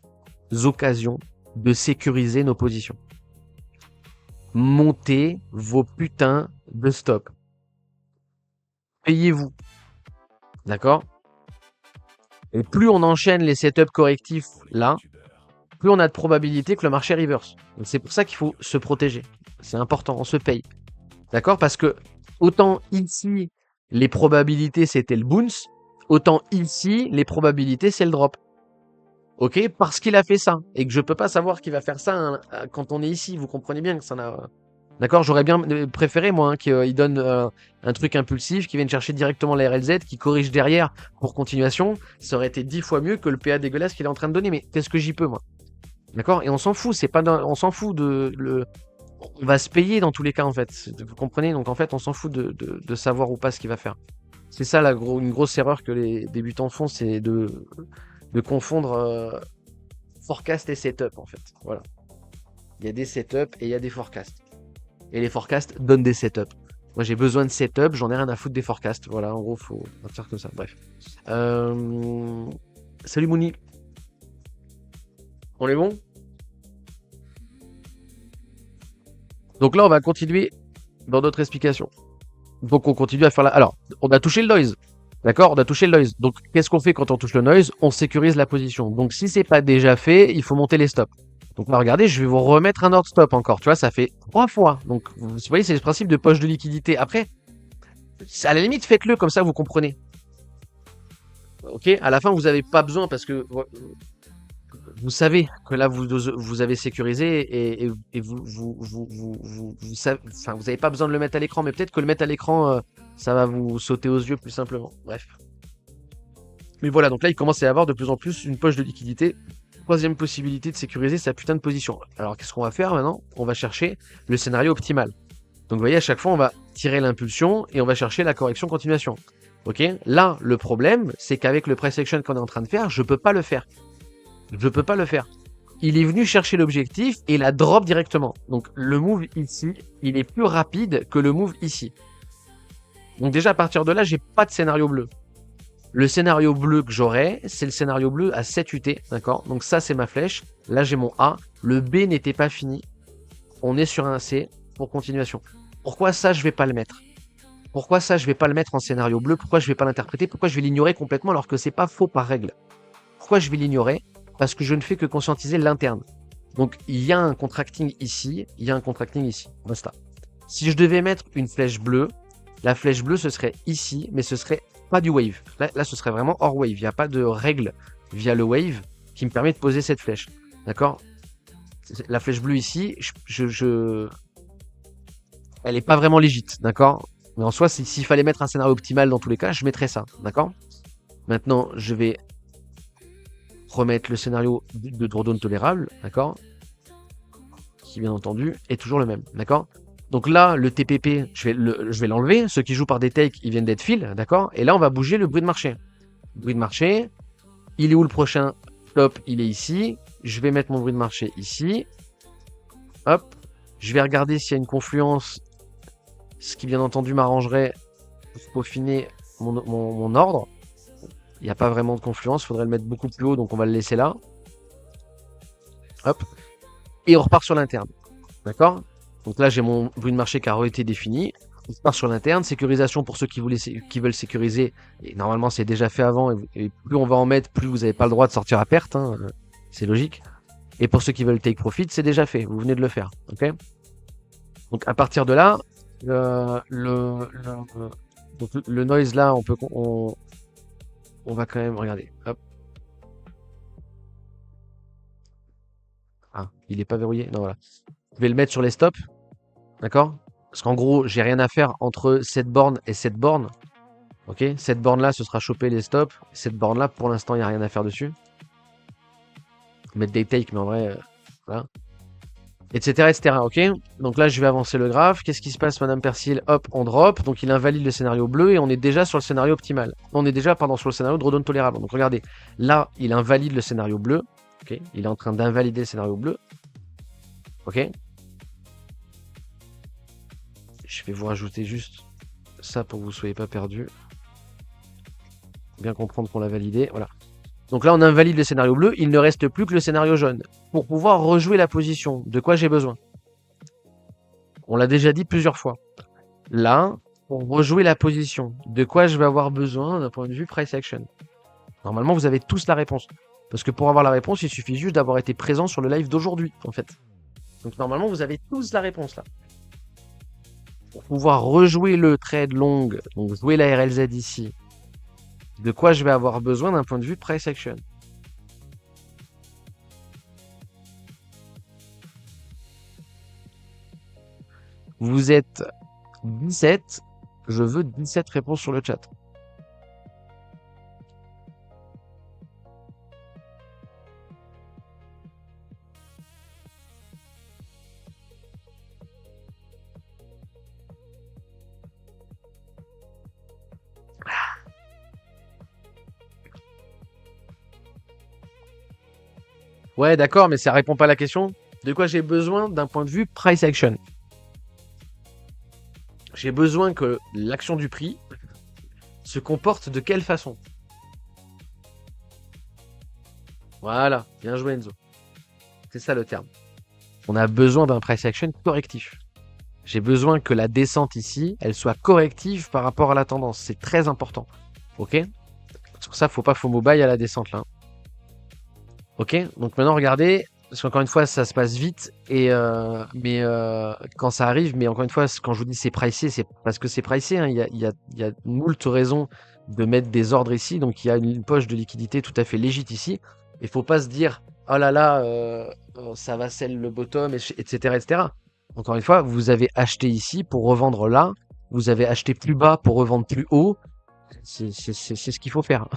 occasions de sécuriser nos positions. Montez vos putains de stop. Payez-vous. D'accord? Et plus on enchaîne les setups correctifs là, plus on a de probabilité que le marché reverse. Donc c'est pour ça qu'il faut se protéger. C'est important, on se paye. D'accord? Parce que autant ici, les probabilités c'était le bounce, autant ici, les probabilités c'est le drop. Ok? Parce qu'il a fait ça. Et que je peux pas savoir qu'il va faire ça hein, quand on est ici. Vous comprenez bien que ça n'a. D'accord? J'aurais bien préféré, moi, hein, qu'il donne un truc impulsif, qu'il vienne chercher directement la RLZ, qu'il corrige derrière pour continuation. Ça aurait été 10 fois mieux que le PA dégueulasse qu'il est en train de donner. Mais qu'est-ce que j'y peux, moi? D'accord? Et on s'en fout. C'est pas on s'en fout on va se payer dans tous les cas, en fait. Vous comprenez? Donc, en fait, on s'en fout de savoir ou pas ce qu'il va faire. C'est ça, une grosse erreur que les débutants font, c'est de confondre forecast et setup, en fait. Voilà. Il y a des setups et il y a des forecasts. Et les forecasts donnent des setups. Moi, j'ai besoin de setup, j'en ai rien à foutre des forecasts. Voilà, en gros, faut faire comme ça. Bref. Salut Mouni. On est bon? Donc là, on va continuer dans notre explication. Donc, on continue à faire la. Alors, on a touché le noise. D'accord? On a touché le noise. Donc, qu'est-ce qu'on fait quand on touche le noise? On sécurise la position. Donc, si c'est pas déjà fait, il faut monter les stops. Donc là, regardez, je vais vous remettre un ordre stop encore. Tu vois, ça fait 3 fois. Donc, vous voyez, c'est le principe de poche de liquidité. Après, à la limite, faites-le comme ça, vous comprenez. Ok? À la fin, vous n'avez pas besoin parce que vous savez que là, vous avez sécurisé et vous savez, enfin, vous n'avez pas besoin de le mettre à l'écran. Mais peut-être que le mettre à l'écran, ça va vous sauter aux yeux plus simplement. Bref. Mais voilà, donc là, il commence à y avoir de plus en plus une poche de liquidité. Troisième possibilité de sécuriser sa putain de position. Alors, qu'est-ce qu'on va faire maintenant? On va chercher le scénario optimal. Donc, vous voyez, à chaque fois, on va tirer l'impulsion et on va chercher la correction continuation. Ok? Là, le problème, c'est qu'avec le price action qu'on est en train de faire, je peux pas le faire. Je peux pas le faire. Il est venu chercher l'objectif et la drop directement. Donc, le move ici, il est plus rapide que le move ici. Donc, déjà, à partir de là, j'ai pas de scénario bleu. Le scénario bleu que j'aurai, c'est le scénario bleu à 7 UT, d'accord? Donc ça, c'est ma flèche. Là, j'ai mon A. Le B n'était pas fini. On est sur un C pour continuation. Pourquoi ça, je vais pas le mettre? Pourquoi ça, je vais pas le mettre en scénario bleu? Pourquoi je vais pas l'interpréter? Pourquoi je vais l'ignorer complètement alors que c'est pas faux par règle? Pourquoi je vais l'ignorer? Parce que je ne fais que conscientiser l'interne. Donc, il y a un contracting ici, il y a un contracting ici. Basta. Si je devais mettre une flèche bleue, la flèche bleue, ce serait ici, mais ce serait pas du wave. Là, ce serait vraiment hors wave. Il n'y a pas de règle via le wave qui me permet de poser cette flèche. D'accord? La flèche bleue ici, elle n'est pas vraiment légite. D'accord? Mais en soi, s'il fallait mettre un scénario optimal dans tous les cas, je mettrais ça. D'accord? Maintenant, je vais remettre le scénario de drawdown tolérable. D'accord? Qui, bien entendu, est toujours le même. D'accord? Donc là, le TPP, je vais l'enlever. Ceux qui jouent par des takes, ils viennent d'être fill, d'accord? Et là, on va bouger le bruit de marché. Bruit de marché, il est où le prochain stop? Il est ici. Je vais mettre mon bruit de marché ici. Hop. Je vais regarder s'il y a une confluence, ce qui, bien entendu, m'arrangerait pour peaufiner mon ordre. Il n'y a pas vraiment de confluence, il faudrait le mettre beaucoup plus haut, donc on va le laisser là. Hop. Et on repart sur l'interne. D'accord? Donc là, j'ai mon bruit de marché qui a été défini. Je pars sur l'interne, sécurisation pour ceux qui veulent sécuriser. Et normalement, c'est déjà fait avant. Et plus on va en mettre, plus vous n'avez pas le droit de sortir à perte. Hein, c'est logique. Et pour ceux qui veulent take profit, c'est déjà fait. Vous venez de le faire. Ok. Donc à partir de là, donc, le noise là, on va quand même regarder. Hop. Ah, il est pas verrouillé. Non, voilà. Je vais le mettre sur les stops. D'accord? Parce qu'en gros, j'ai rien à faire entre cette borne et cette borne. Ok? Cette borne-là, ce sera choper les stops. Cette borne-là, pour l'instant, il n'y a rien à faire dessus. Mettre des takes, mais en vrai, voilà. Etc., etc. Ok? Donc là, je vais avancer le graphe. Qu'est-ce qui se passe, Madame Persil? Hop, on drop. Donc il invalide le scénario bleu et on est déjà sur le scénario optimal. On est déjà, pardon, sur le scénario de drawdown tolérable. Donc regardez, là, il invalide le scénario bleu. Ok? Il est en train d'invalider le scénario bleu. Ok? Je vais vous rajouter juste ça pour que vous ne soyez pas perdus. Bien comprendre qu'on l'a validé. Voilà. Donc là, on invalide le scénario bleu. Il ne reste plus que le scénario jaune. Pour pouvoir rejouer la position, de quoi j'ai besoin? On l'a déjà dit plusieurs fois. Là, pour rejouer la position, de quoi je vais avoir besoin d'un point de vue price action? Normalement, vous avez tous la réponse. Parce que pour avoir la réponse, il suffit juste d'avoir été présent sur le live d'aujourd'hui, en fait. Donc normalement, vous avez tous la réponse là. Pour pouvoir rejouer le trade long, donc jouer la RLZ ici, de quoi je vais avoir besoin d'un point de vue price action? Vous êtes 17, je veux 17 réponses sur le chat. Ouais, d'accord, mais ça répond pas à la question. De quoi j'ai besoin d'un point de vue price action? J'ai besoin que l'action du prix se comporte de quelle façon? Voilà, bien joué Enzo. C'est ça le terme. On a besoin d'un price action correctif. J'ai besoin que la descente ici, elle soit corrective par rapport à la tendance. C'est très important. Ok? C'est pour ça, faut pas FOMO buy à la descente là. Ok? Donc maintenant, regardez, parce qu'encore une fois, ça se passe vite. Mais quand ça arrive, mais encore une fois, quand je vous dis c'est pricé, c'est parce que c'est pricé. Hein. Il y a moult raisons de mettre des ordres ici. Donc il y a une poche de liquidité tout à fait légite ici. Il faut pas se dire, oh là là, ça va sell le bottom, etc., etc. Encore une fois, vous avez acheté ici pour revendre là. Vous avez acheté plus bas pour revendre plus haut. C'est ce qu'il faut faire.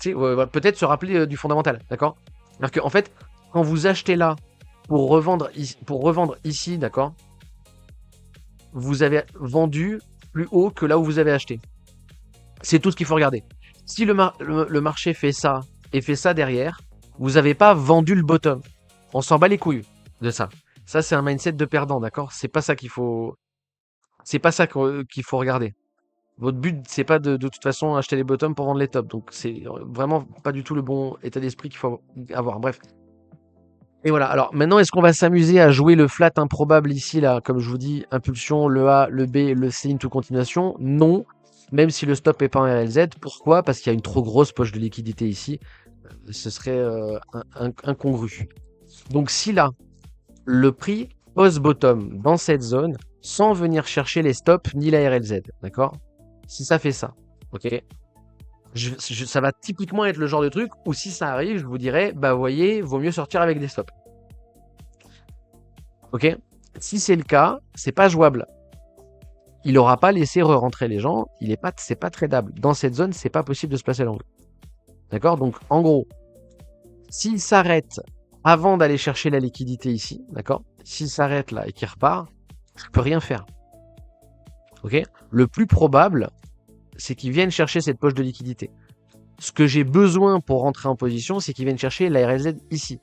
Peut-être se rappeler du fondamental, d'accord? C'est-à-dire qu'en fait, quand vous achetez là pour revendre ici, d'accord, vous avez vendu plus haut que là où vous avez acheté. C'est tout ce qu'il faut regarder. Si le marché fait ça et fait ça derrière, vous n'avez pas vendu le bottom. On s'en bat les couilles de ça. Ça, c'est un mindset de perdant, d'accord? C'est pas ça qu'il faut. C'est pas ça qu'il faut regarder. Votre but, c'est pas de toute façon acheter les bottoms pour vendre les tops. Donc c'est vraiment pas du tout le bon état d'esprit qu'il faut avoir. Bref. Et voilà. Alors maintenant, est-ce qu'on va s'amuser à jouer le flat improbable ici, là, comme je vous dis, impulsion, le A, le B, le C into continuation? Non. Même si le stop est pas en RLZ. Pourquoi? Parce qu'il y a une trop grosse poche de liquidité ici. Ce serait incongru. Donc si là, le prix pose bottom dans cette zone, sans venir chercher les stops ni la RLZ, d'accord? Si ça fait ça, ok, ça va typiquement être le genre de truc où si ça arrive, je vous dirais, bah voyez, vaut mieux sortir avec des stops. Ok? Si c'est le cas, c'est pas jouable. Il n'aura pas laissé re-rentrer les gens, c'est pas tradable. Dans cette zone, c'est pas possible de se placer à l'angle. D'accord? Donc en gros, s'il s'arrête avant d'aller chercher la liquidité ici, d'accord? S'il s'arrête là et qu'il repart, je peux rien faire. Ok? Le plus probable, c'est qu'ils viennent chercher cette poche de liquidité. Ce que j'ai besoin pour rentrer en position, c'est qu'ils viennent chercher la RLZ ici.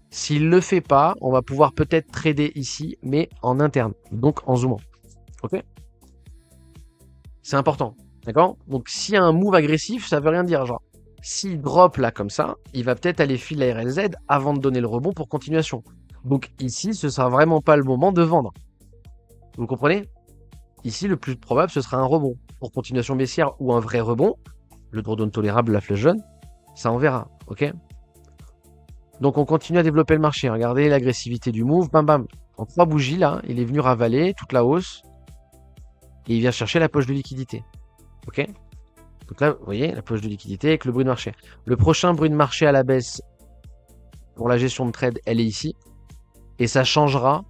S'il ne le fait pas, on va pouvoir peut-être trader ici, mais en interne, donc en zoomant. Ok? C'est important. D'accord? Donc s'il y a un move agressif, ça veut rien dire. Genre, s'il drop là comme ça, il va peut-être aller filer la RLZ avant de donner le rebond pour continuation. Donc ici, ce sera vraiment pas le moment de vendre. Vous comprenez? ici, le plus probable, ce sera un rebond. Pour continuation baissière ou un vrai rebond, le drawdown tolérable, la flèche jaune, ça on verra, ok? Donc on continue à développer le marché. Regardez l'agressivité du move, bam bam. En 3 bougies là, il est venu ravaler toute la hausse et il vient chercher la poche de liquidité. Ok? Donc là, vous voyez, la poche de liquidité avec le bruit de marché. Le prochain bruit de marché à la baisse pour la gestion de trade, elle est ici. Et ça changera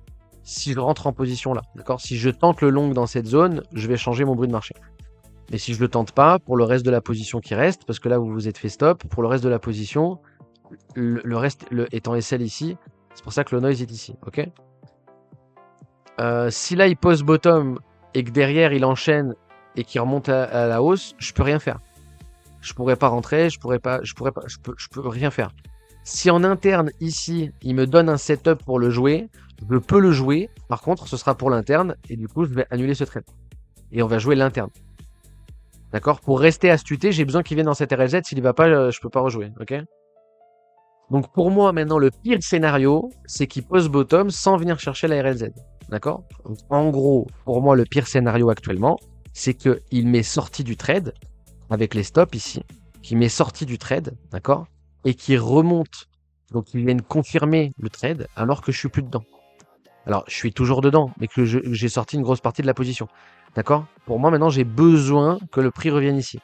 si je rentre en position là. D'accord? Si je tente le long dans cette zone, je vais changer mon bruit de marché. Mais si je le tente pas, pour le reste de la position qui reste, parce que là vous vous êtes fait stop, pour le reste de la position, le reste étant SL ici, c'est pour ça que le noise est ici. Ok? Si là il pose bottom et que derrière il enchaîne et qu'il remonte à la hausse, je peux rien faire. Je pourrais pas rentrer, je peux rien faire. Si en interne ici, il me donne un setup pour le jouer, je peux le jouer. Par contre, ce sera pour l'interne et du coup, je vais annuler ce trade. Et on va jouer l'interne. D'accord? Pour rester astuté, j'ai besoin qu'il vienne dans cette RLZ. S'il y va pas, je peux pas rejouer. Ok? Donc pour moi, maintenant, le pire scénario, c'est qu'il pose bottom sans venir chercher la RLZ. D'accord? En gros, pour moi, le pire scénario actuellement, c'est qu'il m'est sorti du trade avec les stops ici, qui m'est sorti du trade, d'accord? Et qui remonte. Donc il vient confirmer le trade alors que je suis plus dedans. Alors je suis toujours dedans, mais que j'ai sorti une grosse partie de la position. D'accord? Pour moi, maintenant, j'ai besoin que le prix revienne ici.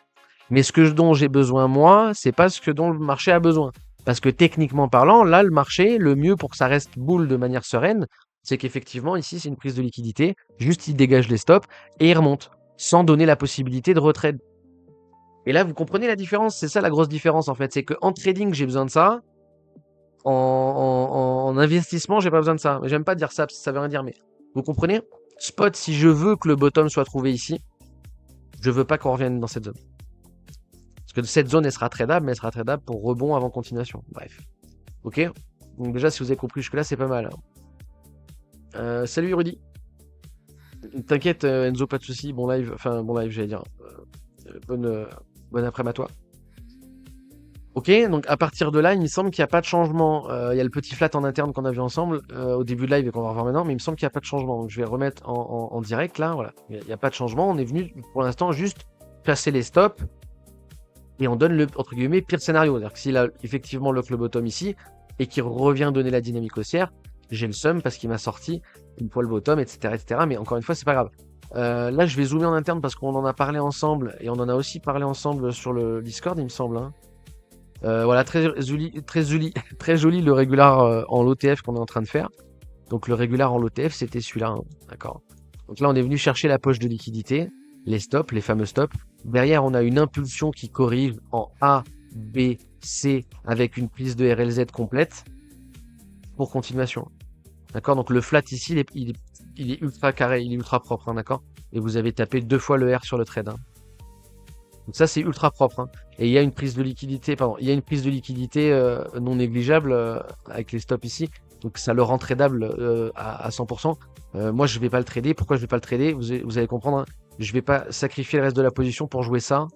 Mais dont j'ai besoin, moi, c'est pas ce dont le marché a besoin. Parce que techniquement parlant, là, le marché, le mieux pour que ça reste boule de manière sereine, c'est qu'effectivement, ici, c'est une prise de liquidité. Juste, il dégage les stops et il remonte, sans donner la possibilité de retrade. Et là, vous comprenez la différence? C'est ça la grosse différence, en fait. C'est qu'en trading, j'ai besoin de ça. En investissement, j'ai pas besoin de ça. Mais j'aime pas dire ça, parce que ça veut rien dire. Mais vous comprenez? Spot, si je veux que le bottom soit trouvé ici, je veux pas qu'on revienne dans cette zone. Parce que cette zone, elle sera tradable, mais elle sera tradable pour rebond avant continuation. Bref. Ok? Donc déjà, si vous avez compris jusque-là, c'est pas mal. Salut Rudy. T'inquiète, Enzo, pas de soucis. Bon live, enfin bon live, j'allais dire. Bonne après-midi à toi. Ok, donc à partir de là, il me semble qu'il n'y a pas de changement. Il y a le petit flat en interne qu'on a vu ensemble au début de live et qu'on va revoir maintenant, mais il me semble qu'il n'y a pas de changement. Donc je vais remettre en direct là. Voilà, il n'y a pas de changement. On est venu pour l'instant juste placer les stops et on donne le entre guillemets pire scénario. C'est-à-dire que s'il a effectivement le club bottom ici et qu'il revient donner la dynamique haussière, j'ai le seum parce qu'il m'a sorti une poil bottom, etc., etc. Mais encore une fois, c'est pas grave. Là, je vais zoomer en interne parce qu'on en a parlé ensemble et on en a aussi parlé ensemble sur le Discord, il me semble. Hein. Voilà, très joli le régular en l'OTF qu'on est en train de faire. Donc le régular en l'OTF, c'était celui-là, hein, d'accord. Donc là, on est venu chercher la poche de liquidité, les stops, les fameux stops. Derrière, on a une impulsion qui corrige en A, B, C avec une prise de RLZ complète pour continuation. D'accord? Donc le flat ici, il est ultra carré, il est ultra propre, hein, d'accord? Et vous avez tapé 2 fois le R sur le trade. Hein. Donc ça, c'est ultra propre. Hein. Et il y a une prise de liquidité, non négligeable avec les stops ici. Donc ça le rend tradable à 100%. Moi, je vais pas le trader. Pourquoi je vais pas le trader? Vous allez comprendre. Hein. Je vais pas sacrifier le reste de la position pour jouer ça.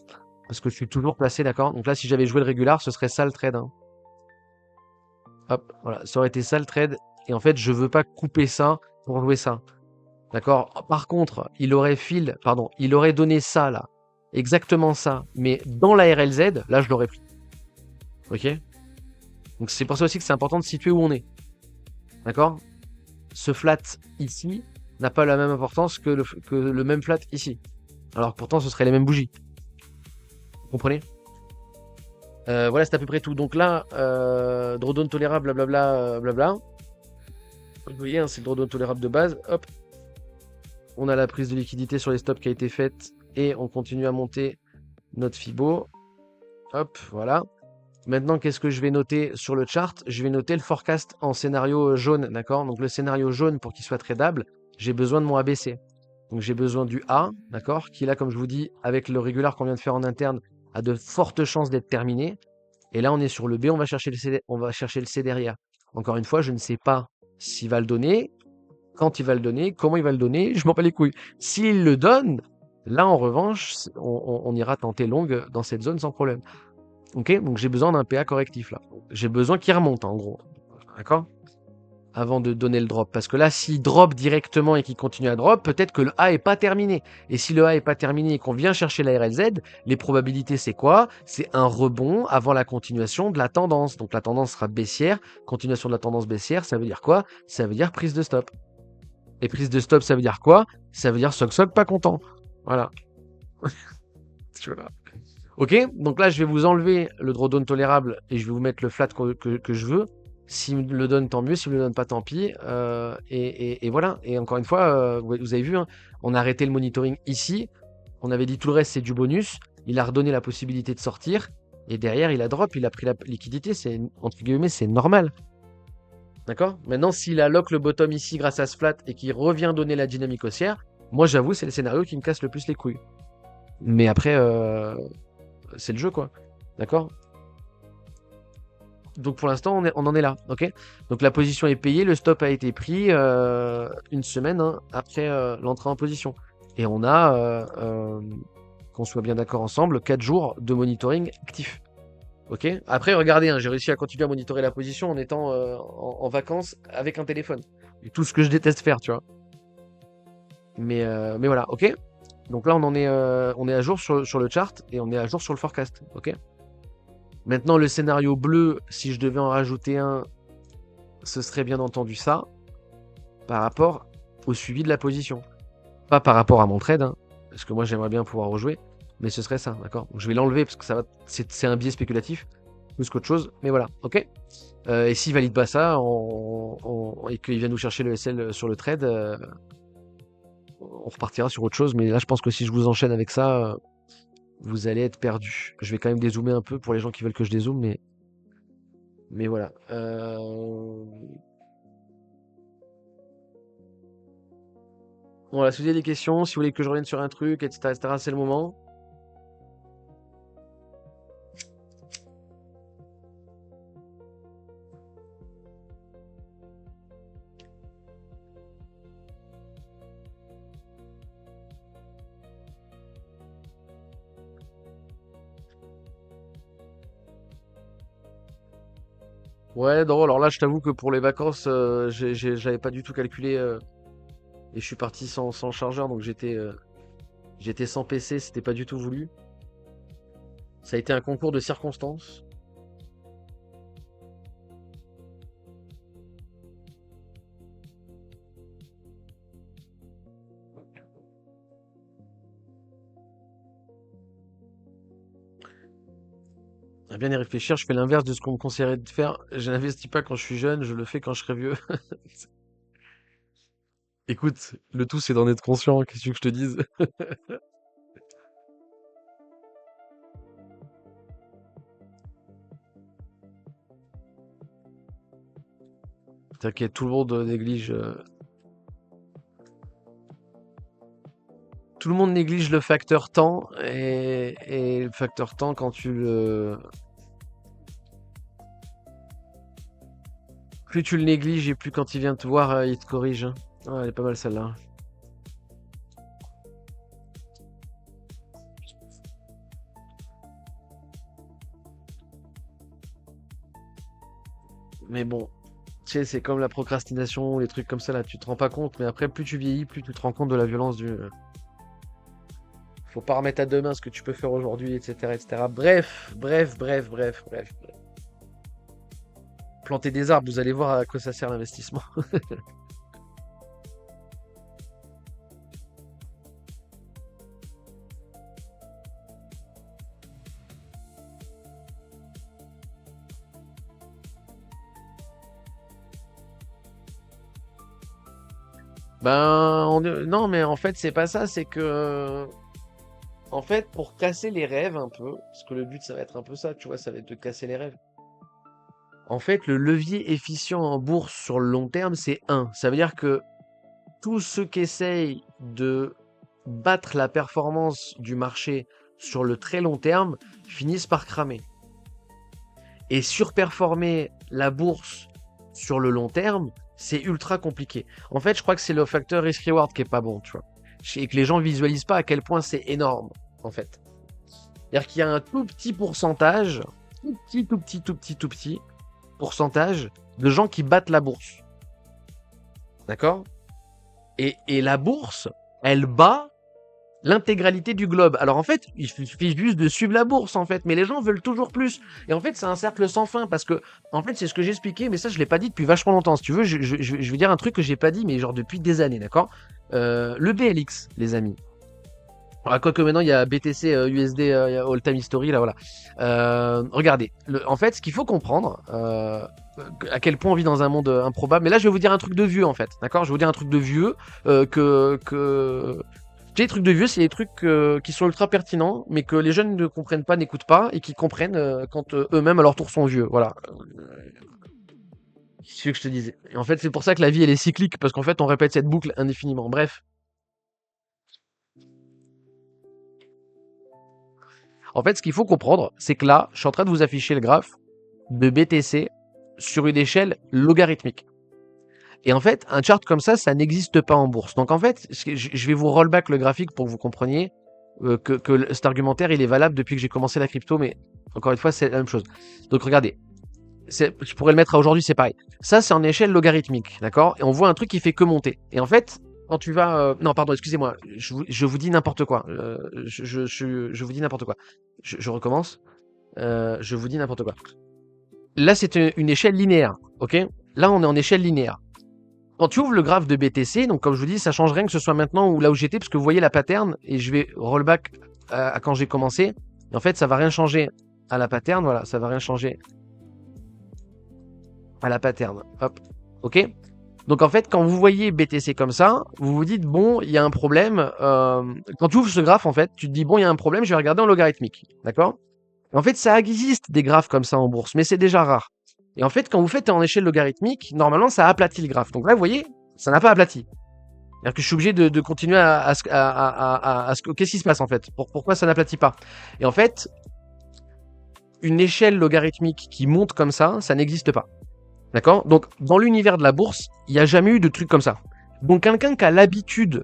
Parce que je suis toujours placé, d'accord? Donc là, si j'avais joué le régular, ce serait ça le trade. Hein. Hop, voilà. Ça aurait été ça le trade. Et en fait, je veux pas couper ça pour jouer ça. D'accord? Par contre, il aurait donné ça là. Exactement ça. Mais dans la RLZ, là, je l'aurais pris. Ok? Donc c'est pour ça aussi que c'est important de situer où on est. D'accord? Ce flat ici n'a pas la même importance que le même flat ici. Alors pourtant, ce serait les mêmes bougies. Vous comprenez? Voilà, c'est à peu près tout. Donc là, drawdown tolérable, blablabla, blabla. Vous voyez, hein, c'est le drawdown tolérable de base. Hop. On a la prise de liquidité sur les stops qui a été faite. Et on continue à monter notre Fibo. Hop, voilà. Maintenant, qu'est-ce que je vais noter sur le chart? Je vais noter le forecast en scénario jaune, d'accord? Donc le scénario jaune, pour qu'il soit tradable, j'ai besoin de mon ABC. Donc j'ai besoin du A, d'accord? Qui là, comme je vous dis, avec le régular qu'on vient de faire en interne, a de fortes chances d'être terminé. Et là, on est sur le B, on va chercher le C derrière. Encore une fois, je ne sais pas s'il va le donner, quand il va le donner, comment il va le donner, je m'en bats les couilles. S'il le donne, là, en revanche, on ira tenter longue dans cette zone sans problème. Ok, donc j'ai besoin d'un PA correctif là. J'ai besoin qu'il remonte en gros. D'accord? avant de donner le drop. Parce que là, s'il drop directement et qu'il continue à drop, peut-être que le A est pas terminé. Et si le A est pas terminé et qu'on vient chercher la RLZ, les probabilités, c'est quoi? C'est un rebond avant la continuation de la tendance. Donc la tendance sera baissière. Continuation de la tendance baissière, ça veut dire quoi? Ça veut dire prise de stop. Et prise de stop, ça veut dire quoi? Ça veut dire soc pas content. Voilà. Voilà. Ok, donc là je vais vous enlever le drawdown tolérable et je vais vous mettre le flat que je veux. S'il me le donne, tant mieux. S'il me le donne pas, tant pis. Et voilà. Et encore une fois, vous avez vu, hein, on a arrêté le monitoring ici. On avait dit tout le reste, c'est du bonus. Il a redonné la possibilité de sortir. Et derrière, il a drop, il a pris la liquidité. C'est, entre guillemets, c'est normal. D'accord? Maintenant, s'il alloque le bottom ici grâce à ce flat et qu'il revient donner la dynamique haussière, moi j'avoue, c'est le scénario qui me casse le plus les couilles. Mais après, c'est le jeu, quoi. D'accord? Donc pour l'instant, on en est là, ok? Donc la position est payée, le stop a été pris une semaine hein, après l'entrée en position. Et on a, qu'on soit bien d'accord ensemble, 4 jours de monitoring actif. Ok? Après, regardez, hein, j'ai réussi à continuer à monitorer la position en étant en vacances avec un téléphone. Et tout ce que je déteste faire, tu vois. Mais voilà, ok? Donc là, on est à jour sur le chart et on est à jour sur le forecast, ok? Maintenant, le scénario bleu, si je devais en rajouter un, ce serait bien entendu ça, par rapport au suivi de la position. Pas par rapport à mon trade, hein, parce que moi j'aimerais bien pouvoir rejouer, mais ce serait ça, d'accord? Donc je vais l'enlever parce que c'est un biais spéculatif, plus qu'autre chose, mais voilà, ok? Et s'il valide pas ça, et qu'il vient nous chercher le SL sur le trade, on repartira sur autre chose, mais là je pense que si je vous enchaîne avec ça, vous allez être perdu. Je vais quand même dézoomer un peu pour les gens qui veulent que je dézoome, mais voilà. Voilà, si vous avez des questions, si vous voulez que je revienne sur un truc, etc., c'est le moment. Ouais, non, alors là, je t'avoue que pour les vacances, j'avais pas du tout calculé, et je suis parti sans chargeur, donc j'étais sans PC, c'était pas du tout voulu. Ça a été un concours de circonstances. À bien y réfléchir, je fais l'inverse de ce qu'on me conseillerait de faire. Je n'investis pas quand je suis jeune, je le fais quand je serai vieux. Écoute, le tout c'est d'en être conscient, qu'est-ce que tu veux que je te dise? T'inquiète, tout le monde néglige. Tout le monde néglige le facteur temps et le facteur temps quand tu le. Plus tu le négliges et plus quand il vient te voir, il te corrige, hein. Ah, elle est pas mal celle-là. Mais bon, tu sais, c'est comme la procrastination, les trucs comme ça là, tu te rends pas compte, mais après, plus tu vieillis, plus tu te rends compte de la violence du. Faut pas remettre à demain ce que tu peux faire aujourd'hui, etc., etc. Bref. Planter des arbres, vous allez voir à quoi ça sert l'investissement. Non, mais en fait, c'est pas ça, c'est que. En fait, pour casser les rêves un peu, parce que le but, ça va être un peu ça, tu vois, ça va être de casser les rêves. En fait, le levier efficient en bourse sur le long terme, c'est 1. Ça veut dire que tous ceux qui essayent de battre la performance du marché sur le très long terme finissent par cramer. Et surperformer la bourse sur le long terme, c'est ultra compliqué. En fait, je crois que c'est le facteur risk-reward qui est pas bon, tu vois. Et que les gens visualisent pas à quel point c'est énorme, en fait. C'est-à-dire qu'il y a un tout petit pourcentage, tout petit pourcentage de gens qui battent la bourse. d'accord? Et la bourse, elle bat l'intégralité du globe. Alors en fait, il suffit juste de suivre la bourse en fait, mais les gens veulent toujours plus. Et en fait, c'est un cercle sans fin parce que, en fait, c'est ce que j'ai expliqué, mais ça, je l'ai pas dit depuis vachement longtemps. Si tu veux, je vais dire un truc que j'ai pas dit, mais genre depuis des années, d'accord? Le BLX, les amis. Ah, quoique maintenant il y a BTC, USD, il y a All Time History là, voilà. Regardez, en fait, ce qu'il faut comprendre, à quel point on vit dans un monde improbable. Mais là, je vais vous dire un truc de vieux en fait, d'accord? Je vais vous dire un truc de vieux que les trucs de vieux, c'est des trucs qui sont ultra pertinents, mais que les jeunes ne comprennent pas, n'écoutent pas, et qui comprennent quand eux-mêmes à leur tour sont vieux. Voilà. C'est ce que je te disais. Et en fait, c'est pour ça que la vie elle est cyclique, parce qu'en fait, on répète cette boucle indéfiniment. Bref. En fait, ce qu'il faut comprendre, c'est que là, je suis en train de vous afficher le graphe de BTC sur une échelle logarithmique. Et en fait, un chart comme ça n'existe pas en bourse. Donc en fait, je vais vous rollback le graphique pour que vous compreniez que cet argumentaire, il est valable depuis que j'ai commencé la crypto, mais encore une fois, c'est la même chose. Donc regardez, je pourrais le mettre à aujourd'hui, c'est pareil. Ça, c'est en échelle logarithmique, d'accord? Et on voit un truc qui fait que monter. Et en fait, quand tu vas... non, pardon, excusez-moi, je vous dis n'importe quoi. Je vous dis n'importe quoi. Je recommence. Je vous dis n'importe quoi. Là, c'est une échelle linéaire, ok? Là, on est en échelle linéaire. Quand tu ouvres le graphe de BTC, donc comme je vous dis, ça change rien que ce soit maintenant ou là où j'étais, parce que vous voyez la pattern, et je vais rollback à quand j'ai commencé. Et en fait, ça va rien changer à la pattern, voilà, ça va rien changer à la pattern. Hop, ok. Donc en fait, quand vous voyez BTC comme ça, vous vous dites, bon, il y a un problème. Quand tu ouvres ce graphe, en fait, tu te dis, bon, il y a un problème, je vais regarder en logarithmique, d'accord? En fait, ça existe des graphes comme ça en bourse, mais c'est déjà rare. Et en fait, quand vous faites en échelle logarithmique, normalement, ça aplatit le graphe. Donc là, vous voyez, ça n'a pas aplati. C'est-à-dire que je suis obligé de continuer à ce que... Qu'est-ce qui se passe, en fait? Pourquoi ça n'aplatit pas? Et en fait, une échelle logarithmique qui monte comme ça n'existe pas. D'accord? Donc, dans l'univers de la bourse, il n'y a jamais eu de truc comme ça. Donc, quelqu'un qui a l'habitude...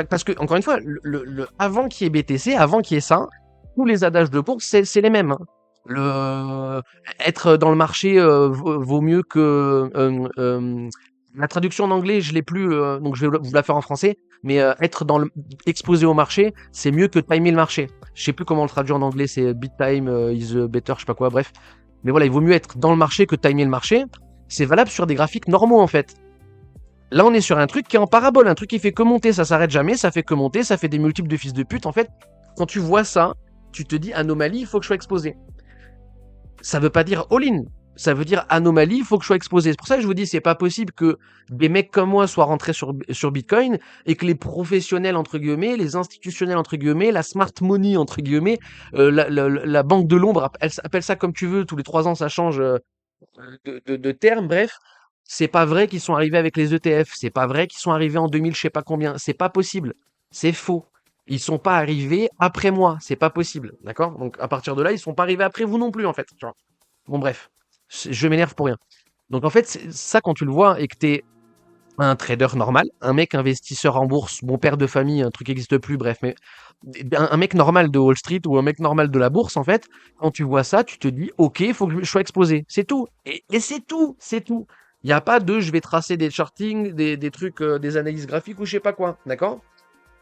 Parce que, encore une fois, avant qu'il y ait BTC, avant qu'il y ait ça, tous les adages de bourse, c'est les mêmes. Hein. Être dans le marché vaut mieux que... la traduction en anglais, je l'ai plus, donc je vais vous la faire en français. Mais être exposé au marché, c'est mieux que timer le marché. Je sais plus comment le traduire en anglais, c'est beat time is better, je sais pas quoi, bref. Mais voilà, il vaut mieux être dans le marché que timer le marché. C'est valable sur des graphiques normaux en fait. Là, on est sur un truc qui est en parabole, un truc qui fait que monter, ça s'arrête jamais, ça fait que monter, ça fait des multiples de fils de pute. En fait, quand tu vois ça, tu te dis anomalie, il faut que je sois exposé. Ça veut pas dire all-in, ça veut dire anomalie, il faut que je sois exposé. C'est pour ça que je vous dis, c'est pas possible que des mecs comme moi soient rentrés sur Bitcoin et que les professionnels, entre guillemets, les institutionnels, entre guillemets, la smart money, entre guillemets, la banque de l'ombre, appelle ça comme tu veux, tous les 3 ans ça change de terme, bref. C'est pas vrai qu'ils sont arrivés avec les ETF, c'est pas vrai qu'ils sont arrivés en 2000, je sais pas combien, c'est pas possible, c'est faux. Ils sont pas arrivés après moi, c'est pas possible, d'accord? Donc à partir de là, ils sont pas arrivés après vous non plus en fait. Tu vois. Bon bref, je m'énerve pour rien. Donc en fait, ça quand tu le vois et que t'es un trader normal, un mec investisseur en bourse, bon père de famille, un truc qui n'existe plus, bref, mais un mec normal de Wall Street ou un mec normal de la bourse, en fait, quand tu vois ça, tu te dis, ok, il faut que je sois exposé, c'est tout. Et c'est tout, c'est tout. Il n'y a pas de je vais tracer des chartings, des trucs, des analyses graphiques ou je sais pas quoi, d'accord?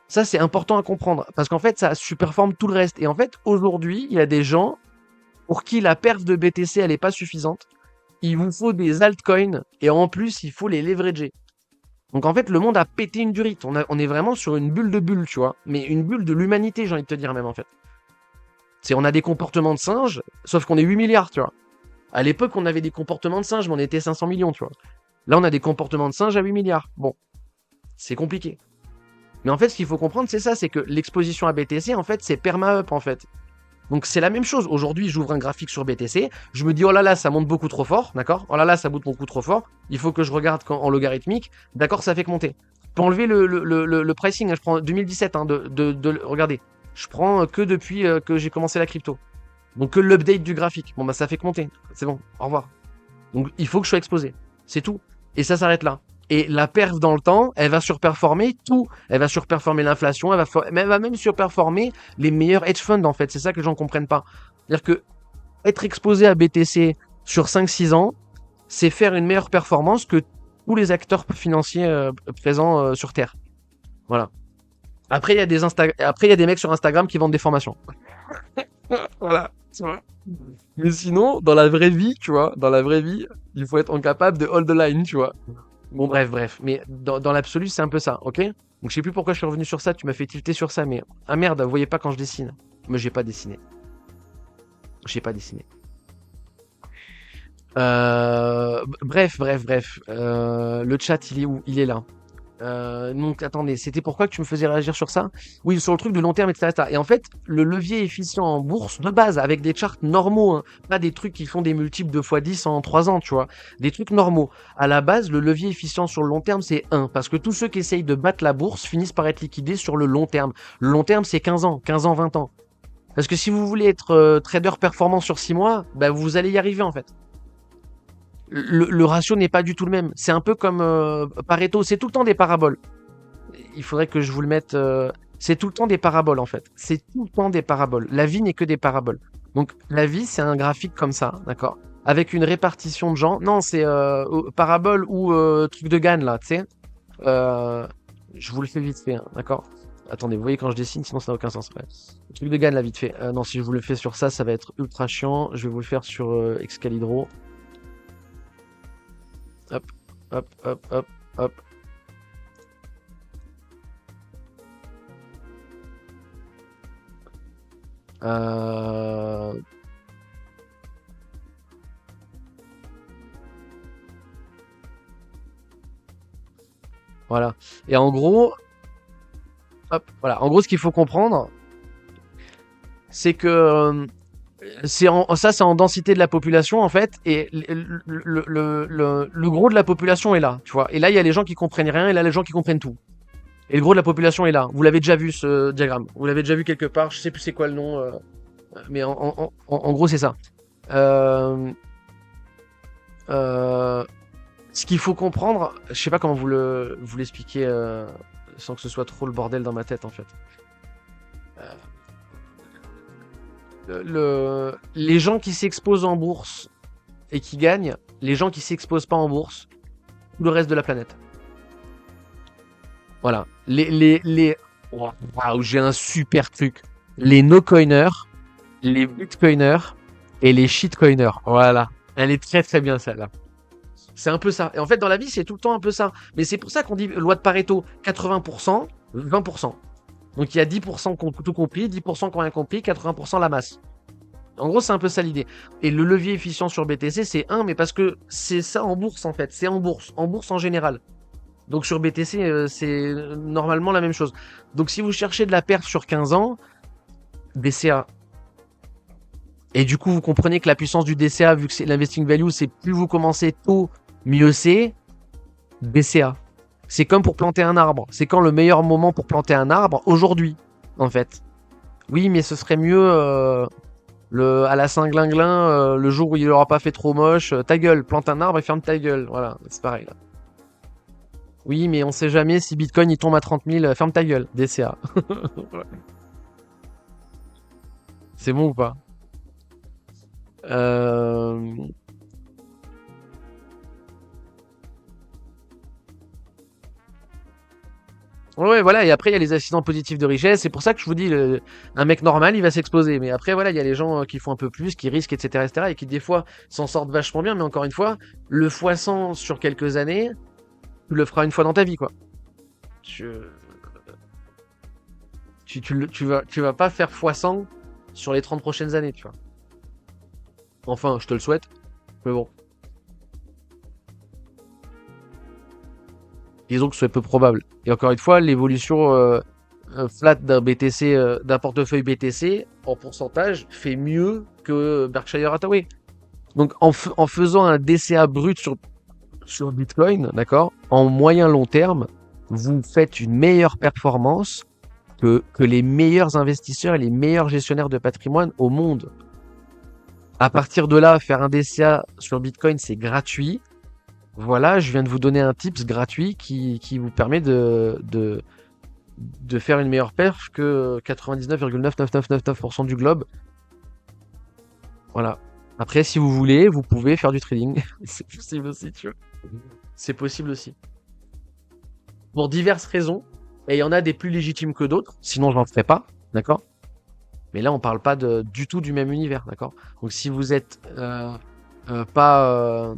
Ça, c'est important à comprendre, parce qu'en fait, ça superforme tout le reste. Et en fait, aujourd'hui, il y a des gens pour qui la perf de BTC, elle n'est pas suffisante. Il vous faut des altcoins, et en plus, il faut les leverager. Donc en fait, le monde a pété une durite. On est vraiment sur une bulle de bulle, tu vois. Mais une bulle de l'humanité, j'ai envie de te dire même, en fait. On a des comportements de singes, sauf qu'on est 8 milliards, tu vois. À l'époque, on avait des comportements de singes, mais on était 500 millions, tu vois. Là, on a des comportements de singes à 8 milliards. Bon, c'est compliqué. Mais en fait, ce qu'il faut comprendre, c'est ça, c'est que l'exposition à BTC, en fait, c'est perma-up, en fait. Donc c'est la même chose. Aujourd'hui, j'ouvre un graphique sur BTC, je me dis oh là là, ça monte beaucoup trop fort, d'accord? Oh là là, ça monte beaucoup trop fort. Il faut que je regarde en logarithmique. D'accord, ça fait que monter. Je peux enlever le pricing. Hein, je prends 2017. Hein, regardez, je prends que depuis que j'ai commencé la crypto. Donc que l'update du graphique. Bon bah ça fait que monter. C'est bon. Au revoir. Donc il faut que je sois exposé. C'est tout. Et ça s'arrête là. Et la perf dans le temps, elle va surperformer tout. Elle va surperformer l'inflation, elle va même surperformer les meilleurs hedge funds en fait. C'est ça que les gens comprennent pas. C'est-à-dire que être exposé à BTC sur 5-6 ans, c'est faire une meilleure performance que tous les acteurs financiers présents sur Terre. Voilà. Après, il y a Après, il y a des mecs sur Instagram qui vendent des formations. Voilà. Tu vois. Mais sinon, dans la vraie vie, tu vois, dans la vraie vie, il faut être incapable de hold the line, tu vois. Bon, bref. Mais dans l'absolu, c'est un peu ça, ok? Donc, je sais plus pourquoi je suis revenu sur ça. Tu m'as fait tilter sur ça, mais ah merde, vous voyez pas quand je dessine. Mais j'ai pas dessiné. J'ai pas dessiné. Bref. Le chat, il est où? Il est là. Donc attendez, c'était pourquoi que tu me faisais réagir sur ça? Oui, sur le truc de long terme, etc. Et en fait, le levier efficient en bourse, de base, avec des charts normaux, hein, pas des trucs qui font des multiples de x10 en 3 ans, tu vois. Des trucs normaux. À la base, le levier efficient sur le long terme, c'est 1. Parce que tous ceux qui essayent de battre la bourse finissent par être liquidés sur le long terme. Le long terme, c'est 15 ans, 20 ans. Parce que si vous voulez être trader performant sur 6 mois, bah, vous allez y arriver en fait. Le ratio n'est pas du tout le même. C'est un peu comme Pareto, c'est tout le temps des paraboles. Il faudrait que je vous le mette. C'est tout le temps des paraboles en fait. C'est tout le temps des paraboles. La vie n'est que des paraboles. Donc la vie, c'est un graphique comme ça, d'accord? Avec une répartition de gens. Non, c'est parabole ou truc de Gann là, tu sais. Je vous le fais vite fait, hein, d'accord? Attendez, vous voyez quand je dessine, sinon ça n'a aucun sens. Ouais. Le truc de Gann là, vite fait. Non, si je vous le fais sur ça, ça va être ultra chiant. Je vais vous le faire sur Excalibro. Hop. Voilà. Et en gros, voilà. En gros, ce qu'il faut comprendre, c'est que c'est en densité de la population en fait, et le gros de la population est là, tu vois. Et là, il y a les gens qui comprennent rien, et là, les gens qui comprennent tout. Et le gros de la population est là. Vous l'avez déjà vu ce diagramme. Vous l'avez déjà vu quelque part. Je sais plus c'est quoi le nom, mais en gros, c'est ça. Ce qu'il faut comprendre, je sais pas comment vous l'expliquer sans que ce soit trop le bordel dans ma tête en fait. Les gens qui s'exposent en bourse et qui gagnent, les gens qui s'exposent pas en bourse, tout le reste de la planète. Voilà. Waouh, j'ai un super truc. Les no-coiners, les bitcoiners et les shitcoiners. Voilà. Elle est très très bien celle-là. C'est un peu ça. Et en fait, dans la vie, c'est tout le temps un peu ça. Mais c'est pour ça qu'on dit loi de Pareto, 80%, 20%. Donc il y a 10% qui ont tout compris, 10% qui ont rien compris, 80% la masse. En gros, c'est un peu ça l'idée. Et le levier efficient sur BTC, c'est 1, mais parce que c'est ça en bourse en fait. C'est en bourse en général. Donc sur BTC, c'est normalement la même chose. Donc si vous cherchez de la perte sur 15 ans, DCA. Et du coup, vous comprenez que la puissance du DCA, vu que c'est l'investing value, c'est plus vous commencez tôt, mieux c'est. DCA. C'est comme pour planter un arbre. C'est quand le meilleur moment pour planter un arbre? Aujourd'hui, en fait. Oui, mais ce serait mieux à la Saint-Glinglin, le jour où il aura pas fait trop moche. Ta gueule, plante un arbre et ferme ta gueule. Voilà, c'est pareil là. Oui, mais on sait jamais si Bitcoin il tombe à 30 000. Ferme ta gueule, DCA. C'est bon ou pas? Ouais, voilà, et après il y a les accidents positifs de richesse, c'est pour ça que je vous dis, un mec normal il va s'exposer, mais après voilà, il y a les gens qui font un peu plus, qui risquent, etc., et qui des fois s'en sortent vachement bien, mais encore une fois, le x100 sur quelques années, tu le feras une fois dans ta vie, quoi. Tu vas pas faire x100 sur les 30 prochaines années, tu vois. Enfin, je te le souhaite, mais bon. Disons que c'est peu probable. Et encore une fois, l'évolution flat d'un BTC, d'un portefeuille BTC en pourcentage fait mieux que Berkshire Hathaway. Donc en faisant un DCA brut sur Bitcoin, d'accord, en moyen long terme, vous faites une meilleure performance que les meilleurs investisseurs et les meilleurs gestionnaires de patrimoine au monde. À partir de là, faire un DCA sur Bitcoin, c'est gratuit. Voilà, je viens de vous donner un tips gratuit qui vous permet de faire une meilleure perf que 99,99999% du globe. Voilà. Après, si vous voulez, vous pouvez faire du trading. C'est possible aussi, tu vois. C'est possible aussi. Pour diverses raisons. Et il y en a des plus légitimes que d'autres. Sinon, je n'en ferai pas. D'accord? Mais là, on parle pas du tout du même univers. D'accord? Donc, si vous êtes pas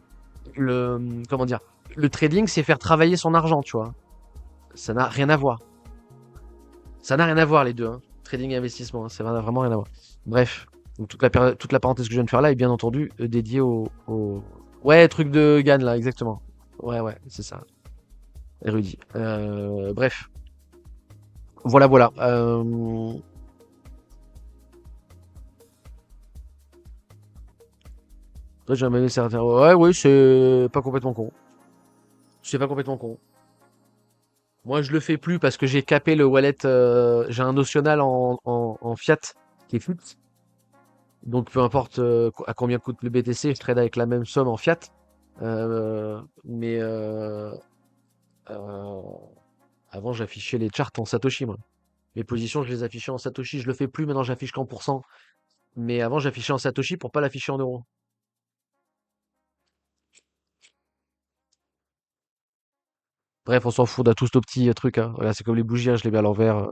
comment dire? Le trading, c'est faire travailler son argent, tu vois. Ça n'a rien à voir. Ça n'a rien à voir, les deux, hein. Trading et investissement, hein. Ça n'a vraiment rien à voir. Bref. Donc, toute la parenthèse que je viens de faire là est bien entendu dédiée Ouais, truc de Gann, là, exactement. Ouais, ouais, c'est ça. Érudit. Bref. Voilà, voilà. Toi, j'ai jamais certains. Ouais, oui, c'est pas complètement con. C'est pas complètement con. Moi, je le fais plus parce que j'ai capé le wallet. J'ai un notional en fiat qui est fixe. Donc, peu importe à combien coûte le BTC, je trade avec la même somme en fiat. Mais euh, avant, j'affichais les charts en Satoshi, moi. Mes positions, je les affichais en Satoshi. Je le fais plus maintenant, j'affiche qu'en pourcent. Mais avant, j'affichais en Satoshi pour pas l'afficher en euros. Bref, on s'en fout, on a tous nos petits trucs, hein. Voilà, c'est comme les bougies, hein, je les mets à l'envers,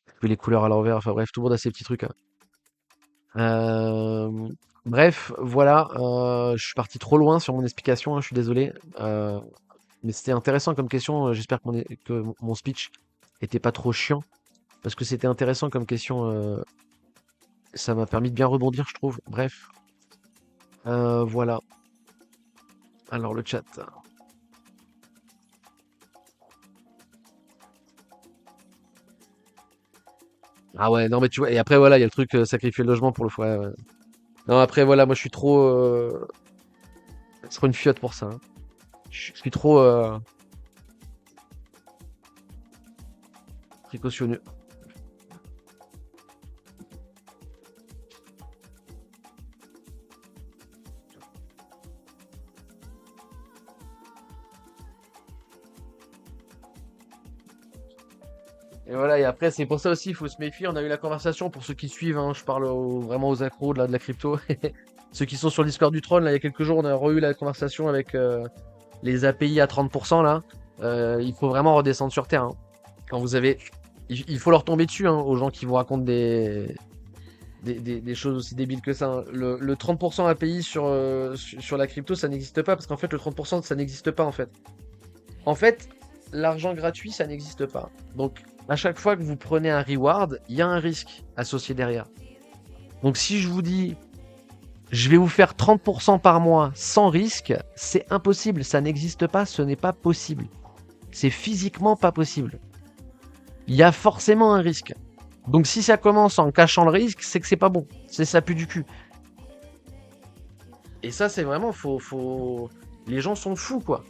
je mets les couleurs à l'envers. Enfin bref, tout le monde a ses petits trucs, hein. Euh, Bref, voilà. Je suis parti trop loin sur mon explication, hein, je suis désolé. Mais c'était intéressant comme question. J'espère que mon speech était pas trop chiant. Parce que c'était intéressant comme question. Ça m'a permis de bien rebondir, je trouve. Bref. Voilà. Alors le chat. Ah ouais, non mais tu vois, et après voilà, il y a le truc sacrifier le logement pour le foie. Ouais. Non, après voilà, moi je suis trop une fiotte pour ça, hein. Je suis trop précautionneux. Et voilà, et après, c'est pour ça aussi, il faut se méfier. On a eu la conversation pour ceux qui suivent, hein, je parle vraiment aux accros de la crypto. Ceux qui sont sur le Discord du Trône, là, il y a quelques jours, on a eu la conversation avec les API à 30%, là. Il faut vraiment redescendre sur Terre, hein. Quand vous avez. Il faut leur tomber dessus, hein, aux gens qui vous racontent des choses aussi débiles que ça, hein. Le 30% API sur la crypto, ça n'existe pas, parce qu'en fait, le 30%, ça n'existe pas, en fait. En fait, l'argent gratuit, ça n'existe pas. Donc, à chaque fois que vous prenez un reward, il y a un risque associé derrière. Donc, si je vous dis, je vais vous faire 30% par mois sans risque, c'est impossible. Ça n'existe pas, ce n'est pas possible. C'est physiquement pas possible. Il y a forcément un risque. Donc, si ça commence en cachant le risque, c'est que c'est pas bon. C'est ça pue du cul. Et ça, c'est vraiment, les gens sont fous, quoi.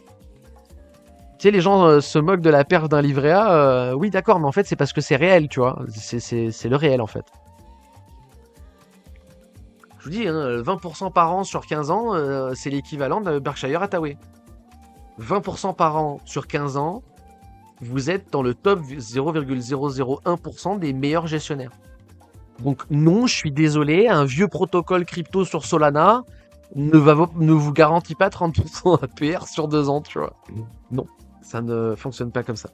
Tu sais, les gens se moquent de la perte d'un livret A. Oui, d'accord, mais en fait, c'est parce que c'est réel, tu vois. C'est le réel, en fait. Je vous dis, hein, 20% par an sur 15 ans, c'est l'équivalent de Berkshire Hathaway. 20% par an sur 15 ans, vous êtes dans le top 0,001% des meilleurs gestionnaires. Donc non, je suis désolé, un vieux protocole crypto sur Solana ne vous garantit pas 30% APR sur 2 ans, tu vois. Non, ça ne fonctionne pas comme ça.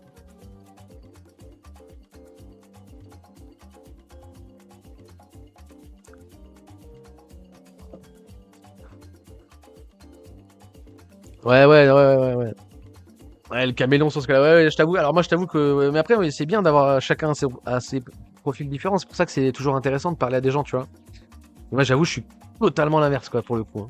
Ouais, ouais, ouais, ouais, ouais. Ouais, le caméléon sur ce cas-là. Ouais, ouais, je t'avoue. Alors moi, je t'avoue que. Mais après, oui, c'est bien d'avoir chacun ses profils différents. C'est pour ça que c'est toujours intéressant de parler à des gens, tu vois. Moi, j'avoue, je suis totalement l'inverse, quoi, pour le coup, hein.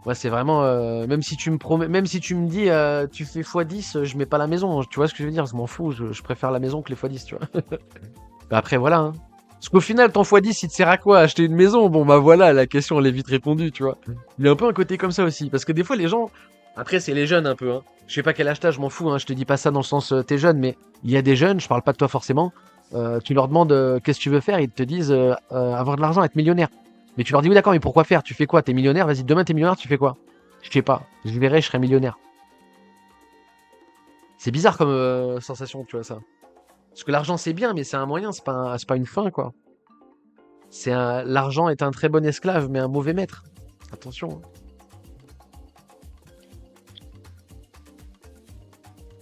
Moi, c'est vraiment. Même si tu me promets, même si tu me dis, tu fais x10, je mets pas la maison. Tu vois ce que je veux dire? Je m'en fous. Je préfère la maison que les x10, tu vois. Bah après, voilà, hein. Parce qu'au final, ton x10, il te sert à quoi? Acheter une maison? Bon, bah voilà, la question, elle est vite répondue, tu vois. Il y a un peu un côté comme ça aussi. Parce que des fois, les gens. Après, c'est les jeunes un peu, hein. Je sais pas quel âge t'as, je m'en fous, hein. Je te dis pas ça dans le sens t'es jeune, mais il y a des jeunes, je parle pas de toi forcément. Tu leur demandes qu'est-ce que tu veux faire, ils te disent avoir de l'argent, être millionnaire. Mais tu leur dis oui, d'accord, mais pourquoi faire? Tu fais quoi? T'es millionnaire? Vas-y, demain t'es millionnaire, tu fais quoi? Je sais pas. Je verrai, je serai millionnaire. C'est bizarre comme sensation, tu vois ça. Parce que l'argent c'est bien, mais c'est un moyen, c'est pas une fin, quoi. L'argent est un très bon esclave, mais un mauvais maître. Attention, hein.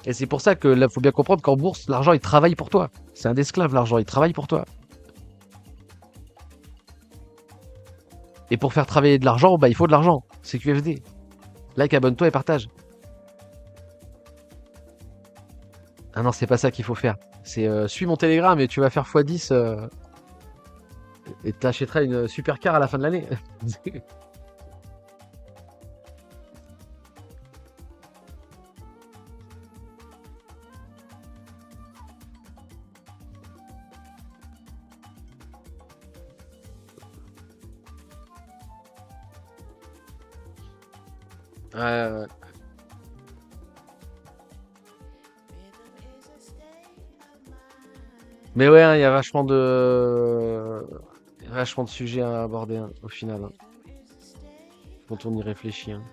Et c'est pour ça que là, faut bien comprendre qu'en bourse, l'argent, il travaille pour toi. C'est un esclave, l'argent, il travaille pour toi. Et pour faire travailler de l'argent, bah, il faut de l'argent. C'est QFD. Like, abonne-toi et partage. Ah non, c'est pas ça qu'il faut faire. C'est suis mon Telegram et tu vas faire x10 et t'achèteras une supercar à la fin de l'année. Ouais. Mais ouais, hein, il y a vachement de sujets à aborder hein, au final, hein, quand on y réfléchit, hein.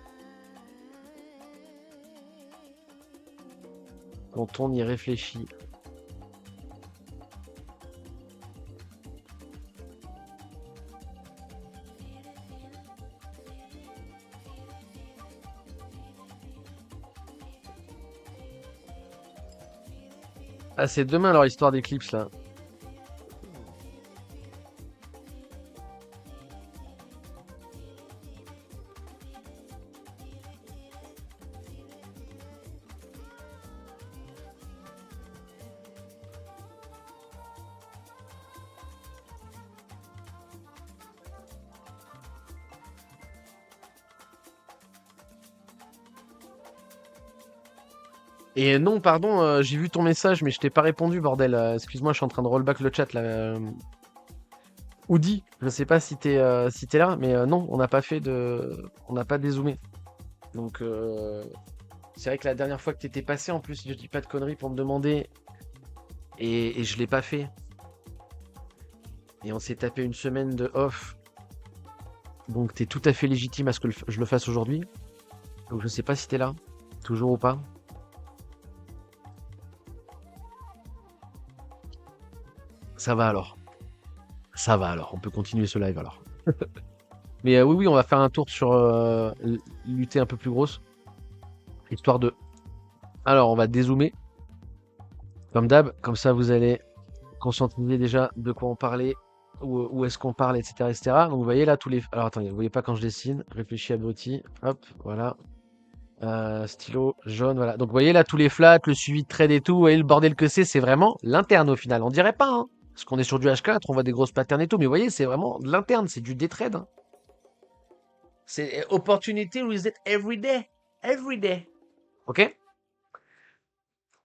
Quand on y réfléchit. Ah, c'est demain leur histoire d'éclipse là. Et non, pardon, j'ai vu ton message, mais je t'ai pas répondu, bordel. Excuse-moi, je suis en train de rollback le chat là. Oudi, je sais pas si t'es là, mais non, on n'a pas dézoomé. Donc c'est vrai que la dernière fois que t'étais passé, en plus, je dis pas de conneries pour me demander, et je l'ai pas fait. Et on s'est tapé une semaine de off. Donc t'es tout à fait légitime à ce que je le fasse aujourd'hui. Donc je sais pas si t'es là, toujours ou pas. Ça va alors. Ça va alors, on peut continuer ce live alors. Mais oui, oui, on va faire un tour sur l'UT un peu plus grosse. Histoire de... Alors, on va dézoomer. Comme d'hab, comme ça vous allez conscientiser déjà de quoi on parlait, où est-ce qu'on parle, etc., etc. Donc vous voyez là tous les... Alors attendez, vous voyez pas quand je dessine. Réfléchis abruti. Hop, voilà. Stylo jaune, voilà. Donc vous voyez là tous les flats, le suivi de trade et tout. Vous voyez le bordel que c'est vraiment l'interne au final. On dirait pas, hein. Parce qu'on est sur du H4, on voit des grosses patterns et tout. Mais vous voyez, c'est vraiment de l'interne, c'est du day trade, hein. C'est opportunity reset every day. Every day. Ok?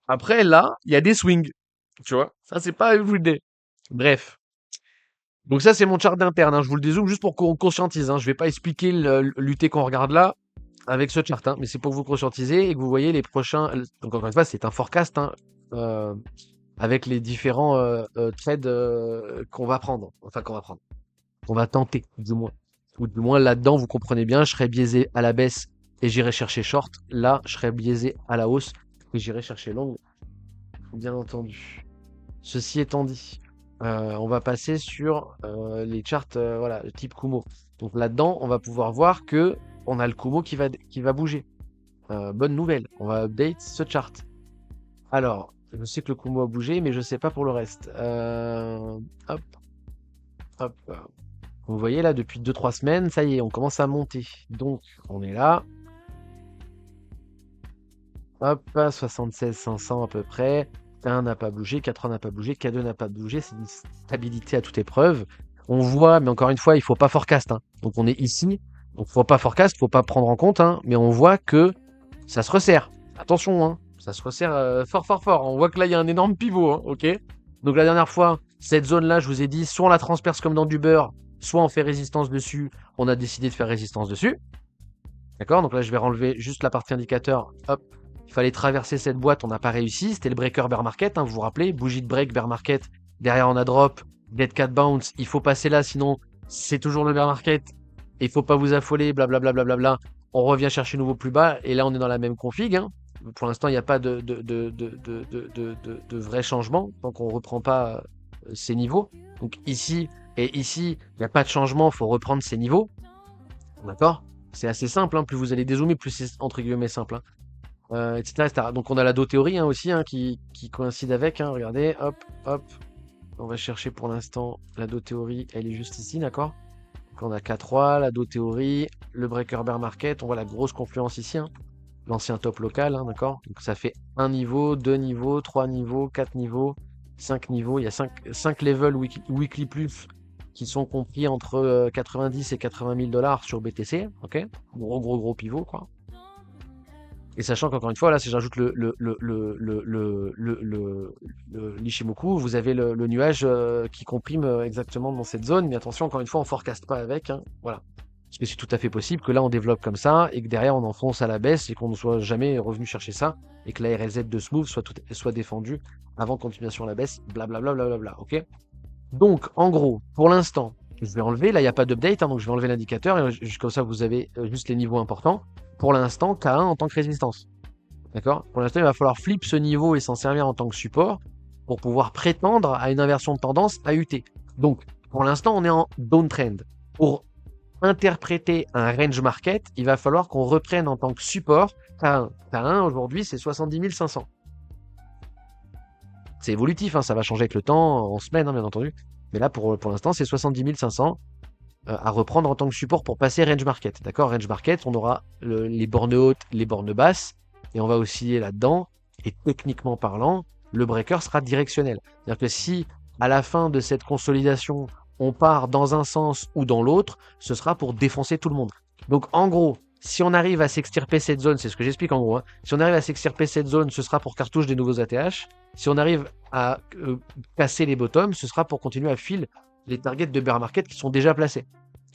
Après, là, il y a des swings. Tu vois? Ça, c'est pas every day. Bref. Donc ça, c'est mon chart d'interne, hein. Je vous le dézoome juste pour qu'on conscientise, hein. Je vais pas expliquer l'UT qu'on regarde là avec ce chart, hein, mais c'est pour que vous conscientisez et que vous voyez les prochains. Donc encore une fois, c'est un forecast, hein, euh, avec les différents trades qu'on va prendre. Enfin, qu'on va prendre. Qu'on va tenter, du moins. Ou du moins, là-dedans, vous comprenez bien, je serais biaisé à la baisse et j'irai chercher short. Là, je serais biaisé à la hausse et j'irai chercher long, bien entendu. Ceci étant dit, on va passer sur les charts voilà, type Kumo. Donc là-dedans, on va pouvoir voir que on a le Kumo qui va bouger. Bonne nouvelle, on va update ce chart. Alors, je sais que le Kumo a bougé, mais je sais pas pour le reste. Hop, hop. Vous voyez là, depuis 2-3 semaines, ça y est, on commence à monter. Donc, on est là. Hop, 76 500 à peu près. K1 n'a pas bougé, K3 n'a pas bougé, K2 n'a pas bougé. C'est une stabilité à toute épreuve. On voit, mais encore une fois, il faut pas forecast, hein. Donc on est ici. Donc faut pas forecast, faut pas prendre en compte, hein. Mais on voit que ça se resserre. Attention, hein. Ça se resserre fort, fort, fort. On voit que là, il y a un énorme pivot, hein. Ok. Donc la dernière fois, cette zone-là, je vous ai dit, soit on la transperce comme dans du beurre, soit on fait résistance dessus. On a décidé de faire résistance dessus. D'accord? Donc là, je vais renlever juste la partie indicateur. Hop. Il fallait traverser cette boîte, on n'a pas réussi. C'était le breaker bear market, hein, vous vous rappelez? Bougie de break, bear market. Derrière, on a drop. Dead cat bounce. Il faut passer là, sinon, c'est toujours le bear market. Il faut pas vous affoler, blablabla. On revient chercher nouveau plus bas. Et là, on est dans la même config, hein. Pour l'instant, il n'y a pas de vrai changement tant qu'on ne reprend pas ces niveaux. Donc ici et ici, il n'y a pas de changement, il faut reprendre ces niveaux. D'accord? C'est assez simple, hein, plus vous allez dézoomer, plus c'est entre guillemets simple, hein. Etc., etc. Donc on a la dos théorie hein, aussi hein, qui coïncide avec. Hein, regardez, hop, hop. On va chercher pour l'instant la dos théorie, elle est juste ici, d'accord? Donc on a K3, la dos théorie, le breaker bear market, on voit la grosse confluence ici, hein, l'ancien top local, hein, d'accord? Donc ça fait un niveau, deux niveaux, trois niveaux, quatre niveaux, cinq niveaux. Il y a cinq levels weekly plus qui sont compris entre 90 et 80 000 dollars sur BTC, ok? Gros pivot, quoi. Et sachant qu'encore une fois, là, si j'ajoute l'Ishimoku, vous avez le nuage qui comprime exactement dans cette zone. Mais attention, encore une fois, on ne forecast pas avec. Hein, voilà. Parce que c'est tout à fait possible que là, on développe comme ça et que derrière, on enfonce à la baisse et qu'on ne soit jamais revenu chercher ça et que la RLZ de Smooth soit défendue avant continuation à la baisse, blablabla. Ok. Donc, en gros, pour l'instant, je vais enlever. Là, il n'y a pas d'update, hein, donc je vais enlever l'indicateur et comme ça, vous avez juste les niveaux importants. Pour l'instant, K1 en tant que résistance. D'accord? Pour l'instant, il va falloir flip ce niveau et s'en servir en tant que support pour pouvoir prétendre à une inversion de tendance AUT. Donc, pour l'instant, on est en downtrend. Pour interpréter un range market, il va falloir qu'on reprenne en tant que support K1. K1, aujourd'hui, c'est 70 500. C'est évolutif, hein, ça va changer avec le temps, en semaine, hein, bien entendu. Mais là, pour l'instant, c'est 70 500 à reprendre en tant que support pour passer range market. D'accord? Range market, on aura les bornes hautes, les bornes basses, et on va osciller là-dedans. Et techniquement parlant, le breaker sera directionnel. C'est-à-dire que si à la fin de cette consolidation, on part dans un sens ou dans l'autre, ce sera pour défoncer tout le monde. Donc en gros, si on arrive à s'extirper cette zone, c'est ce que j'explique en gros, hein, si on arrive à s'extirper cette zone, ce sera pour cartouche des nouveaux ATH. Si on arrive à casser les bottoms, ce sera pour continuer à filer les targets de bear market qui sont déjà placés.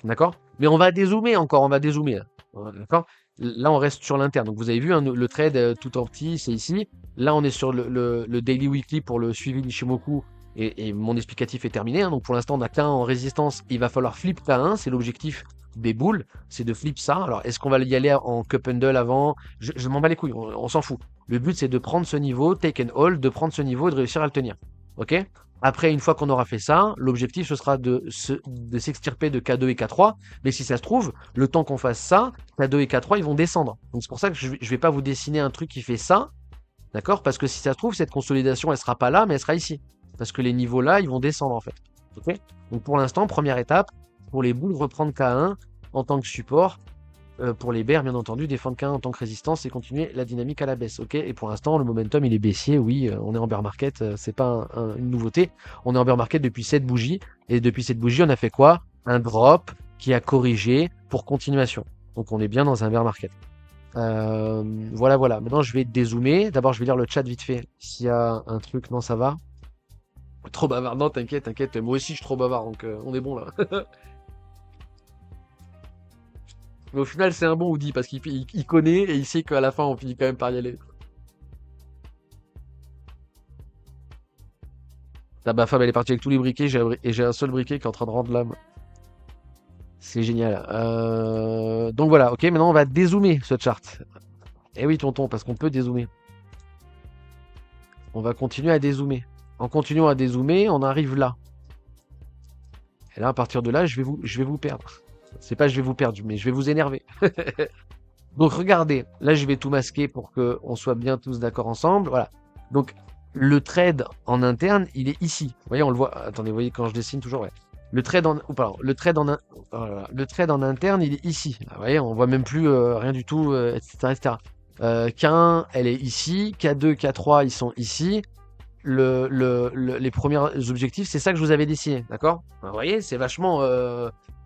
D'accord? Mais on va dézoomer encore, on va dézoomer. D'accord? Là, on reste sur l'interne. Donc, vous avez vu, hein, le trade tout en petit, c'est ici. Là, on est sur le daily weekly pour le suivi d'Ishimoku. Et mon explicatif est terminé. Hein. Donc, pour l'instant, on a K1 en résistance. Il va falloir flip K1. C'est l'objectif des boules. C'est de flip ça. Alors, est-ce qu'on va y aller en cup handle avant? Je m'en bats les couilles. On s'en fout. Le but, c'est de prendre ce niveau, take and hold, de prendre ce niveau et de réussir à le tenir. Ok? Après, une fois qu'on aura fait ça, l'objectif, ce sera de s'extirper de K2 et K3. Mais si ça se trouve, le temps qu'on fasse ça, K2 et K3, ils vont descendre. Donc, c'est pour ça que je vais pas vous dessiner un truc qui fait ça. D'accord? Parce que si ça se trouve, cette consolidation, elle sera pas là, mais elle sera ici. Parce que les niveaux là, ils vont descendre, en fait. Ok? Donc, pour l'instant, première étape, pour les boules, reprendre K1 en tant que support. Pour les bears, bien entendu, défendre K1 en tant que résistance et continuer la dynamique à la baisse. Ok. Et pour l'instant, le momentum, il est baissier. Oui, on est en bear market. C'est pas une nouveauté. On est en bear market depuis cette bougie. Et depuis cette bougie, on a fait quoi? Un drop qui a corrigé pour continuation. Donc, on est bien dans un bear market. Voilà. Maintenant, je vais dézoomer. D'abord, je vais lire le chat vite fait. S'il y a un truc, non, ça va. Trop bavard. Non, t'inquiète. Moi aussi, je suis trop bavard. Donc, on est bon là. Mais au final, c'est un bon Woody parce qu'il connaît et il sait qu'à la fin, on finit quand même par y aller. Ma femme, elle est partie avec tous les briquets et j'ai un seul briquet qui est en train de rendre l'âme. C'est génial. Donc voilà, ok, maintenant on va dézoomer ce chart. Eh oui, tonton, parce qu'on peut dézoomer. On va continuer à dézoomer. En continuant à dézoomer, on arrive là. Et là, à partir de là, je vais vous perdre. C'est pas je vais vous perdre, mais je vais vous énerver. Donc regardez, là je vais tout masquer pour qu'on soit bien tous d'accord ensemble. Voilà. Donc le trade en interne, il est ici. Vous voyez, on le voit. Attendez, vous voyez quand je dessine toujours, ouais. Le trade en interne, il est ici. Là, vous voyez, on voit même plus rien du tout, etc. K1, elle est ici. K2, K3, ils sont ici. Les premiers objectifs, c'est ça que je vous avais dessiné, d'accord? Vous voyez, c'est vachement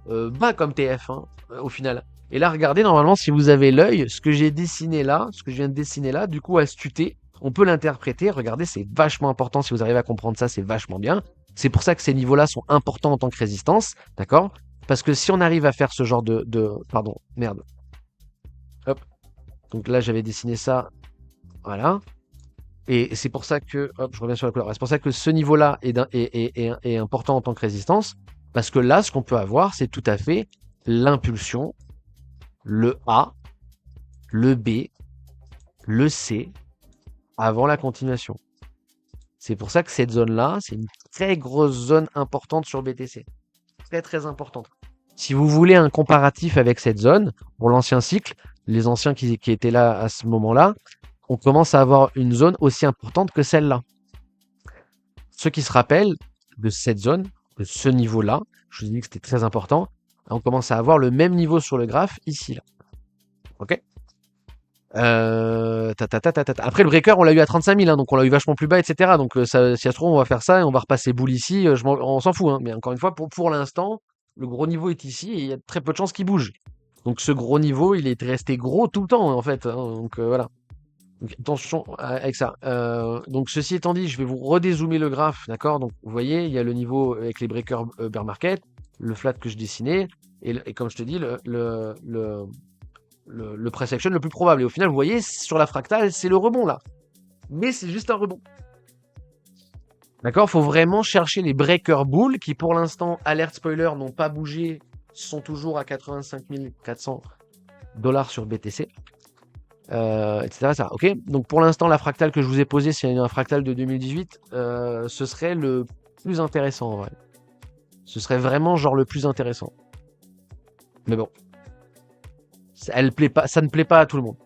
bas comme TF, hein, au final. Et là, regardez, normalement, si vous avez l'œil, ce que j'ai dessiné là, ce que je viens de dessiner là, du coup, astuté, on peut l'interpréter. Regardez, c'est vachement important. Si vous arrivez à comprendre ça, c'est vachement bien. C'est pour ça que ces niveaux-là sont importants en tant que résistance, d'accord? Parce que si on arrive à faire ce genre Pardon, merde. Hop. Donc là, j'avais dessiné ça. Voilà. Et c'est pour ça que... Hop, je reviens sur la couleur. C'est pour ça que ce niveau-là est important en tant que résistance. Parce que là, ce qu'on peut avoir, c'est tout à fait l'impulsion, le A, le B, le C, avant la continuation. C'est pour ça que cette zone-là, c'est une très grosse zone importante sur BTC. Très, très importante. Si vous voulez un comparatif avec cette zone, pour l'ancien cycle, les anciens qui étaient là à ce moment-là, on commence à avoir une zone aussi importante que celle-là. Ceux qui se rappellent de cette zone, de ce niveau-là, je vous ai dit que c'était très important, on commence à avoir le même niveau sur le graphe ici, là. Ok. Après, le breaker, on l'a eu à 35 000, hein, donc on l'a eu vachement plus bas, etc. Donc, ça, si ça se trouve, on va faire ça et on va repasser boule ici. On s'en fout, hein. Mais encore une fois, pour l'instant, le gros niveau est ici et il y a très peu de chances qu'il bouge. Donc, ce gros niveau, il est resté gros tout le temps, en fait, hein. Donc, voilà. Donc, attention avec ça. Donc, ceci étant dit, je vais vous redézoomer le graphe, d'accord? Donc, vous voyez, il y a le niveau avec les breakers bear market, le flat que je dessinais, et comme je te dis, le price action le plus probable. Et au final, vous voyez, sur la fractale, c'est le rebond là. Mais c'est juste un rebond. D'accord? Faut vraiment chercher les breaker bulls qui, pour l'instant, alerte spoiler, n'ont pas bougé, sont toujours à 85 400 $ sur BTC, etc., ça. Ok? Donc pour l'instant, la fractale que je vous ai posée, c'est un fractal de 2018. Ce serait le plus intéressant en vrai. Ce serait vraiment genre le plus intéressant. Mais bon, ça ne plaît pas à tout le monde.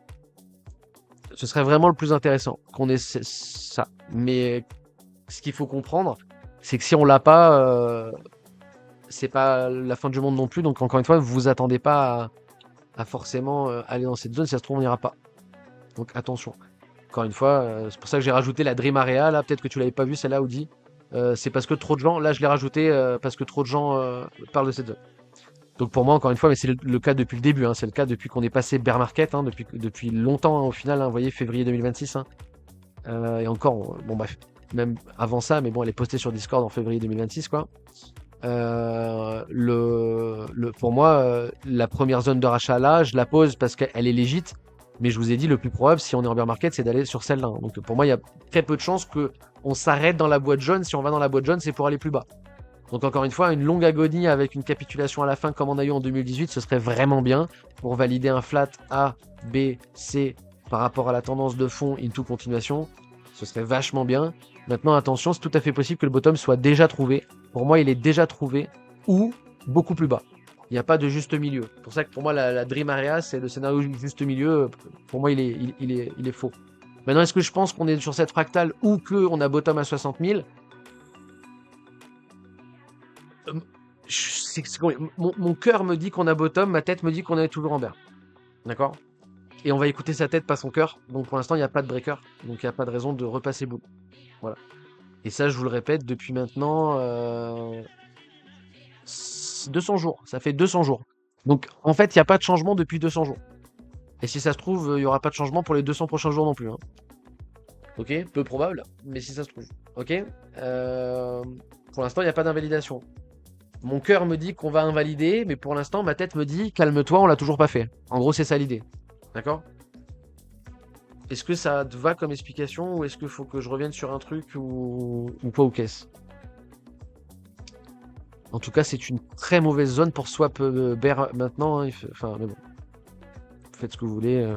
Ce serait vraiment le plus intéressant qu'on ait ça. Mais ce qu'il faut comprendre, c'est que si on l'a pas, c'est pas la fin du monde non plus. Donc encore une fois, vous attendez pas à forcément aller dans cette zone. Si ça se trouve, on n'ira pas. Donc attention. Encore une fois, c'est pour ça que j'ai rajouté la Dream Area là. Peut-être que tu l'avais pas vu celle-là, Audi. C'est parce que trop de gens. Là, je l'ai rajouté parce que trop de gens parlent de cette zone. Donc pour moi, encore une fois, mais c'est le cas depuis le début, hein, c'est le cas depuis qu'on est passé bear market, hein, depuis longtemps, hein, au final, hein, vous voyez, février 2026. Hein. Et encore, bon bref, même avant ça, mais bon, elle est postée sur Discord en février 2026, quoi. Pour moi, la première zone de rachat là, je la pose parce qu'elle est légite, mais je vous ai dit, le plus probable, si on est en bear market, c'est d'aller sur celle-là. Hein. Donc pour moi, il y a très peu de chances qu'on s'arrête dans la boîte jaune. Si on va dans la boîte jaune, c'est pour aller plus bas. Donc encore une fois, une longue agonie avec une capitulation à la fin comme on a eu en 2018, ce serait vraiment bien pour valider un flat A, B, C par rapport à la tendance de fond into continuation. Ce serait vachement bien. Maintenant, attention, c'est tout à fait possible que le bottom soit déjà trouvé. Pour moi, il est déjà trouvé ou beaucoup plus bas. Il n'y a pas de juste milieu. C'est pour ça que pour moi, la Dream Area, c'est le scénario juste milieu. Pour moi, il est faux. Maintenant, est-ce que je pense qu'on est sur cette fractale ou qu'on a bottom à 60 000? Mon cœur me dit qu'on a bottom, ma tête me dit qu'on est toujours en bear. D'accord? Et on va écouter sa tête, pas son cœur. Donc pour l'instant, il n'y a pas de breaker. Donc il n'y a pas de raison de repasser boule. Voilà. Et ça, je vous le répète, depuis maintenant 200 jours. Ça fait 200 jours. Donc en fait, il n'y a pas de changement depuis 200 jours. Et si ça se trouve, il n'y aura pas de changement pour les 200 prochains jours non plus. Hein. Ok? Peu probable, mais si ça se trouve. Ok? Pour l'instant, il n'y a pas d'invalidation. Mon cœur me dit qu'on va invalider, mais pour l'instant, ma tête me dit calme-toi, on l'a toujours pas fait. En gros, c'est ça l'idée. D'accord? Est-ce que ça te va comme explication ou est-ce qu'il faut que je revienne sur un truc ou quoi ou qu'est-ce? En tout cas, c'est une très mauvaise zone pour swap bear maintenant. Hein, enfin, mais bon, faites ce que vous voulez.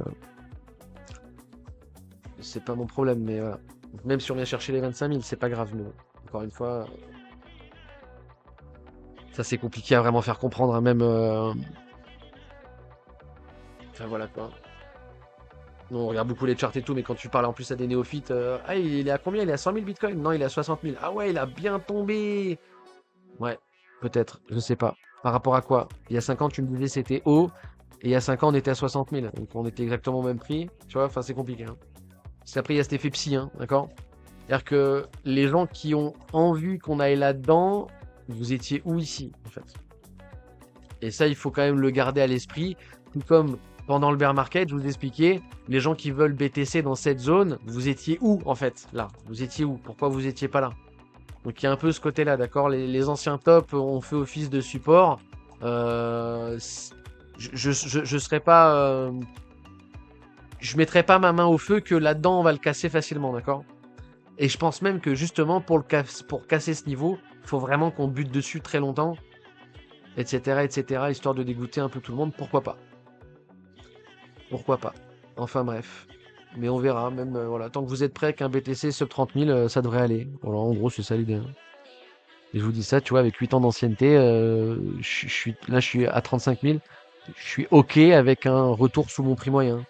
C'est pas mon problème, mais voilà. Même si on vient chercher les 25 000, c'est pas grave. Mais bon, encore une fois, ça c'est compliqué à vraiment faire comprendre, hein, même. Enfin voilà quoi. On regarde beaucoup les charts et tout, mais quand tu parles en plus à des néophytes, ah, il est à combien? Il est à 100 000 bitcoins? Non, il est à 60 000. Ah ouais, il a bien tombé. Ouais, peut-être, je sais pas. Par rapport à quoi? Il y a 5 ans, tu me disais c'était haut, et il y a 5 ans, on était à 60 000. Donc on était exactement au même prix. Tu vois, enfin, c'est compliqué. Hein. Après, il y a cet effet psy, hein, d'accord? C'est-à-dire que les gens qui ont envie qu'on aille là-dedans, vous étiez où ici, en fait? Et ça, il faut quand même le garder à l'esprit. Tout comme pendant le bear market, je vous expliquais, les gens qui veulent BTC dans cette zone, vous étiez où en fait là? Vous étiez où? Pourquoi vous étiez pas là? Donc il y a un peu ce côté-là, d'accord? Les anciens tops ont fait office de support. Je serais pas, je mettrais pas ma main au feu que là-dedans on va le casser facilement, d'accord? Et je pense même que justement pour casser ce niveau, il faut vraiment qu'on bute dessus très longtemps, etc., histoire de dégoûter un peu tout le monde. Pourquoi pas? Pourquoi pas? Enfin bref. Mais on verra, même voilà, tant que vous êtes prêt qu'un BTC sub 30 000, ça devrait aller. Voilà, en gros, c'est ça l'idée. Hein. Et je vous dis ça, tu vois, avec 8 ans d'ancienneté, là, je suis à 35 000. Je suis OK avec un retour sous mon prix moyen.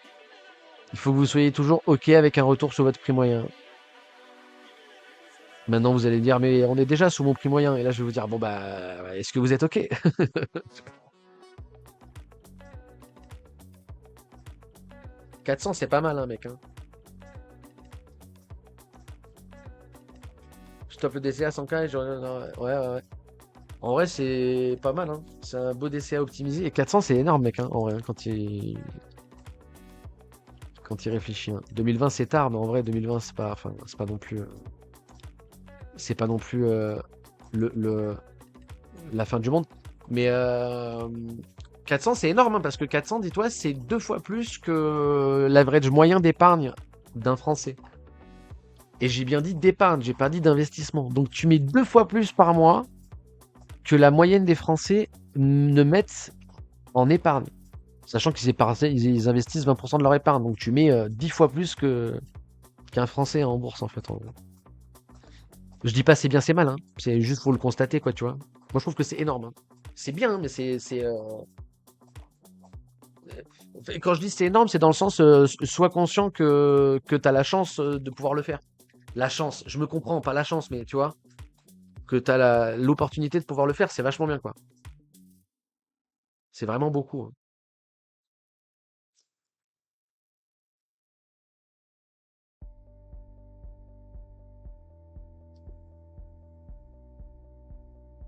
Il faut que vous soyez toujours OK avec un retour sous votre prix moyen. Maintenant, vous allez dire, mais on est déjà sous mon prix moyen. Et là, je vais vous dire, bon, bah, est-ce que vous êtes OK? 400, c'est pas mal, hein, mec, hein. Stop le DCA 100K et non, ouais, ouais, ouais. En vrai, c'est pas mal, hein. C'est un beau DCA optimisé. Et 400, c'est énorme, mec, hein, en vrai, hein, quand il réfléchit, hein. 2020, c'est tard, mais en vrai, 2020, c'est pas, enfin, c'est pas non plus le, la fin du monde. Mais 400, c'est énorme, hein, parce que 400, dis-toi, c'est 2 fois plus que l'average moyen d'épargne d'un Français. Et j'ai bien dit d'épargne, j'ai pas dit d'investissement. Donc tu mets 2 fois plus par mois que la moyenne des Français ne mettent en épargne. Sachant ils investissent 20% de leur épargne. Donc tu mets 10 fois plus qu'un Français en bourse, en fait. En gros. Je dis pas c'est bien, c'est mal, hein. C'est juste faut le constater, quoi, tu vois. Moi, je trouve que c'est énorme, hein. C'est bien, hein, mais quand je dis c'est énorme, c'est dans le sens, sois conscient que tu as la chance de pouvoir le faire. La chance, je me comprends, pas la chance, mais tu vois, que tu as l'opportunité de pouvoir le faire, c'est vachement bien, quoi. C'est vraiment beaucoup, hein.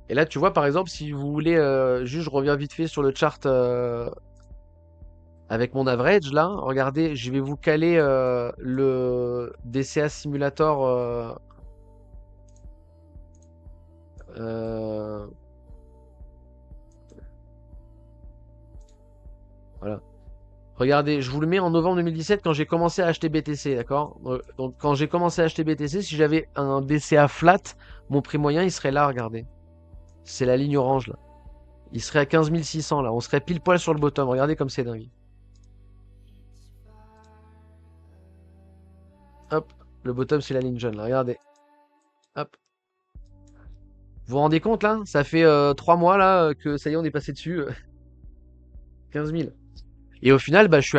Et là, tu vois, par exemple, si vous voulez, juste je reviens vite fait sur le chart avec mon average, là, regardez, je vais vous caler le DCA Simulator. Euh, voilà. Regardez, je vous le mets en novembre 2017 quand j'ai commencé à acheter BTC, d'accord? Donc quand j'ai commencé à acheter BTC, si j'avais un DCA flat, mon prix moyen, il serait là, regardez. C'est la ligne orange, là. Il serait à 15 600, là. On serait pile poil sur le bottom. Regardez comme c'est dingue. Hop, le bottom, c'est la ligne jaune, là. Regardez. Hop. Vous vous rendez compte, là? Ça fait 3 mois, là, que ça y est, on est passé dessus. 15 000. Et au final, bah, je suis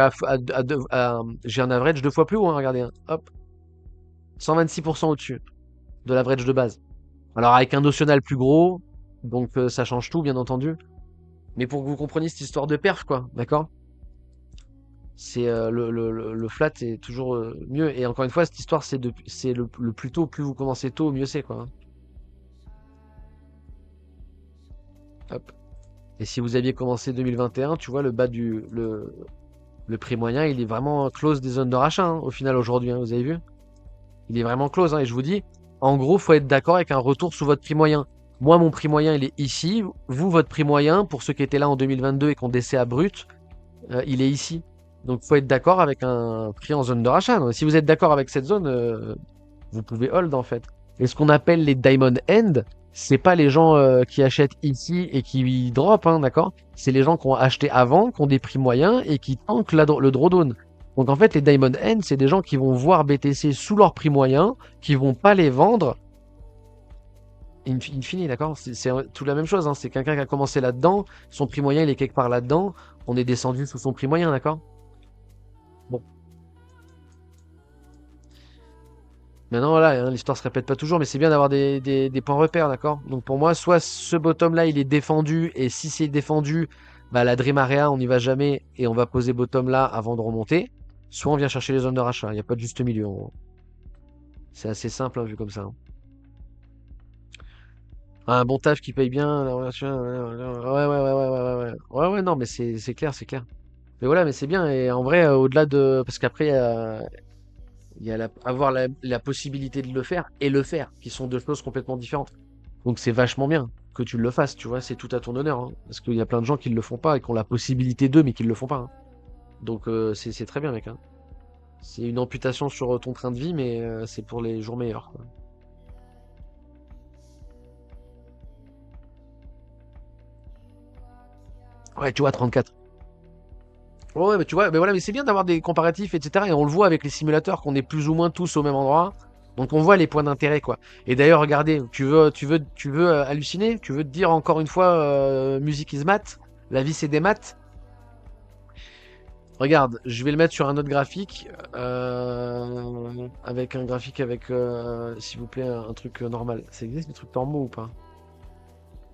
j'ai un average 2 fois plus haut, hein, regardez, hein. Hop. 126% au-dessus de l'average de base. Alors avec un notional plus gros, donc ça change tout, bien entendu. Mais pour que vous compreniez cette histoire de perf, quoi, d'accord? C'est le flat est toujours mieux. Et encore une fois, cette histoire, c'est le plus tôt, plus vous commencez tôt, mieux c'est, quoi, hein. Hop. Et si vous aviez commencé 2021, tu vois, le bas le prix moyen, il est vraiment close des zones de rachat, hein, au final aujourd'hui, hein, vous avez vu? Il est vraiment close, hein, et je vous dis, en gros, faut être d'accord avec un retour sous votre prix moyen. Moi, mon prix moyen, il est ici. Vous, votre prix moyen, pour ceux qui étaient là en 2022 et qui ont DCA brut, il est ici. Donc, faut être d'accord avec un prix en zone de rachat. Donc, si vous êtes d'accord avec cette zone, vous pouvez hold en fait. Et ce qu'on appelle les diamond end, c'est pas les gens qui achètent ici et qui drop, hein, d'accord? C'est les gens qui ont acheté avant, qui ont des prix moyens et qui tankent le drawdown. Donc en fait, les diamond end, c'est des gens qui vont voir BTC sous leur prix moyen, qui vont pas les vendre in fine, d'accord? C'est tout la même chose, hein. C'est quelqu'un qui a commencé là-dedans, son prix moyen il est quelque part là-dedans, on est descendu sous son prix moyen, d'accord? Bon. Maintenant, voilà, hein, l'histoire se répète pas toujours, mais c'est bien d'avoir des points repères, d'accord? Donc pour moi, soit ce bottom-là, il est défendu, et si c'est défendu, bah la Dream Area, on n'y va jamais, et on va poser bottom là avant de remonter. Soit on vient chercher les zones de rachat, il n'y a pas de juste milieu, en gros. C'est assez simple, hein, vu comme ça, hein. Un bon taf qui paye bien, la relation, ouais, ouais, ouais, ouais, ouais, ouais, ouais. Ouais, ouais, non, mais c'est clair, c'est clair. Mais voilà, mais c'est bien, et en vrai, au-delà de... Parce qu'après, il y a avoir la possibilité de le faire et le faire, qui sont deux choses complètement différentes. Donc c'est vachement bien que tu le fasses, tu vois, c'est tout à ton honneur, hein. Parce qu'il y a plein de gens qui ne le font pas et qui ont la possibilité d'eux, mais qui ne le font pas, hein. Donc c'est très bien, mec, hein. C'est une amputation sur ton train de vie, mais c'est pour les jours meilleurs, quoi. Ouais, tu vois, 34. Ouais, ouais, mais tu vois, mais voilà, mais c'est bien d'avoir des comparatifs, etc. Et on le voit avec les simulateurs qu'on est plus ou moins tous au même endroit. Donc on voit les points d'intérêt, quoi. Et d'ailleurs, regardez, tu veux halluciner? Tu veux te dire encore une fois, music is math? La vie c'est des maths? Regarde, je vais le mettre sur un autre graphique, avec un graphique avec, s'il vous plaît, un truc normal. Ça existe les trucs normaux ou pas?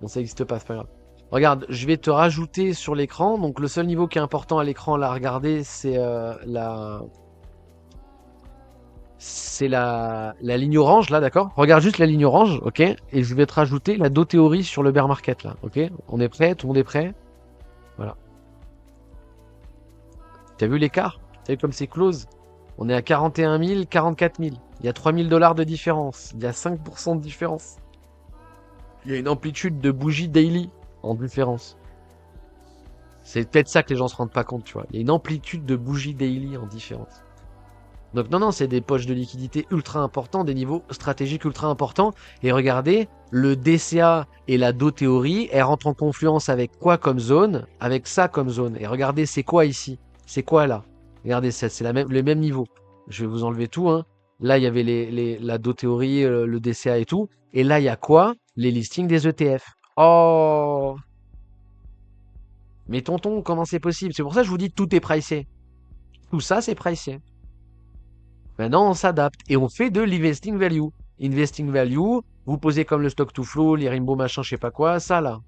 Bon, ça existe pas, c'est pas grave. Regarde, je vais te rajouter sur l'écran. Donc le seul niveau qui est important à l'écran là à regarder, c'est la ligne orange là, d'accord? Regarde juste la ligne orange, ok? Et je vais te rajouter la Do théorie sur le bear market là, ok? On est prêt? Tout le monde est prêt? Voilà. T'as vu l'écart? T'as vu comme c'est close? On est à 41 000, 44 000. Il y a 3 000 $ de différence. Il y a 5% de différence. Il y a une amplitude de bougie daily en différence. C'est peut-être ça que les gens se rendent pas compte, tu vois. Il y a une amplitude de bougie daily en différence. Donc non, non, c'est des poches de liquidité ultra importants, des niveaux stratégiques ultra importants. Et regardez, le DCA et la Do théorie, elles rentrent en confluence avec quoi comme zone? Avec ça comme zone. Et regardez, c'est quoi ici? C'est quoi là? Regardez, c'est les mêmes niveaux. Je vais vous enlever tout, hein. Là, il y avait la Do théorie, le DCA et tout. Et là, il y a quoi? Les listings des ETF. Oh! Mais tonton, comment c'est possible? C'est pour ça que je vous dis tout est pricé. Tout ça, c'est pricé. Maintenant, on s'adapte et on fait de l'investing value. Investing value, vous posez comme le stock to flow, les rainbow machin, je sais pas quoi, ça là.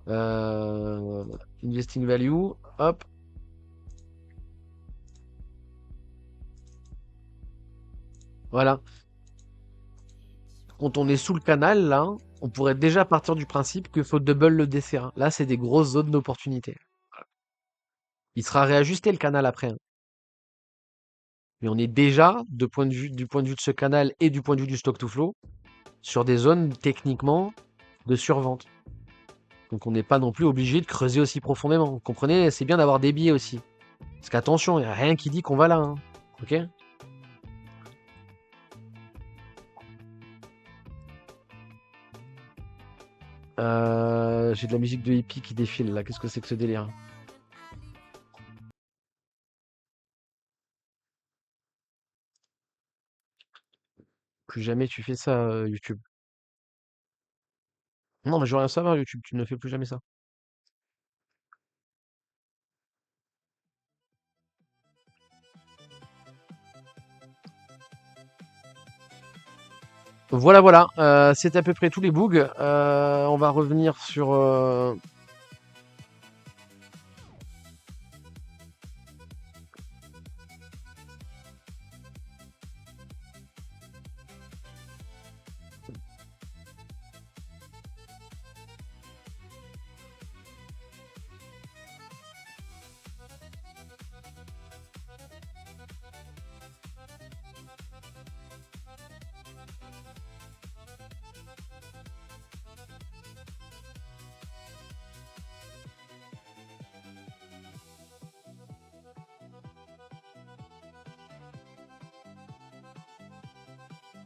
Euh, investing value, hop. Voilà. Quand on est sous le canal, là, on pourrait déjà partir du principe qu'il faut double le DCA. Là, c'est des grosses zones d'opportunité. Il sera réajusté le canal après, hein. Mais on est déjà, du point de vue de ce canal et du point de vue du stock to flow, sur des zones techniquement de survente. Donc on n'est pas non plus obligé de creuser aussi profondément. Vous comprenez? C'est bien d'avoir des biais aussi. Parce qu'attention, il n'y a rien qui dit qu'on va là, hein. Ok? J'ai de la musique de hippie qui défile là. Qu'est-ce que c'est que ce délire? Plus jamais tu fais ça, YouTube. Non, mais je veux rien savoir, YouTube. Tu ne fais plus jamais ça. Voilà, voilà. C'est à peu près tous les bugs. On va revenir sur.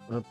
Hop.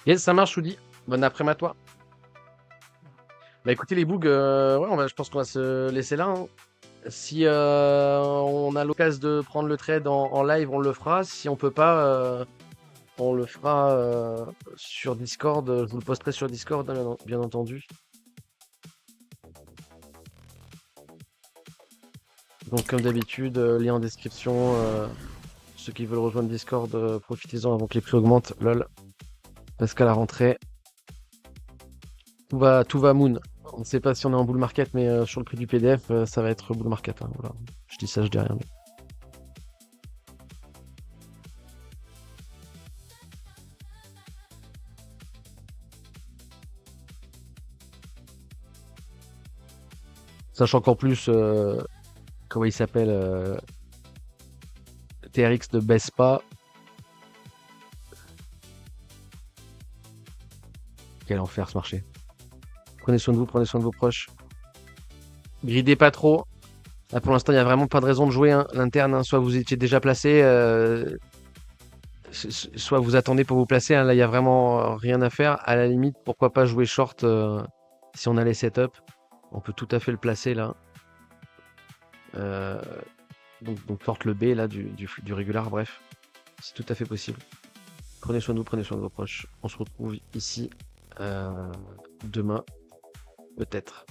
Yes, ça marche, Woody. Bonne après-midi à toi. Bah écoutez les bugs, ouais, je pense qu'on va se laisser là, hein. Si on a l'occasion de prendre le trade en live, on le fera. Si on peut pas, on le fera sur Discord. Je vous le posterai sur Discord, hein, bien entendu. Donc comme d'habitude, lien en description. Ceux qui veulent rejoindre Discord, profitez-en avant que les prix augmentent. Lol. Parce qu'à la rentrée, tout va moon. On ne sait pas si on est en bull market, mais sur le prix du PDF, ça va être bull market, hein, voilà. Je dis ça, je dis rien. Sachant qu'en plus, comment il s'appelle, TRX ne baisse pas. Quel enfer ce marché. Prenez soin de vous, prenez soin de vos proches. Gridez pas trop. Là, pour l'instant, il n'y a vraiment pas de raison de jouer, hein, l'interne, hein. Soit vous étiez déjà placé, soit vous attendez pour vous placer, hein. Là, il n'y a vraiment rien à faire. À la limite, pourquoi pas jouer short si on a les setups. On peut tout à fait le placer là. Euh, donc short le B là du régular, bref. C'est tout à fait possible. Prenez soin de vous, prenez soin de vos proches. On se retrouve ici demain, peut-être.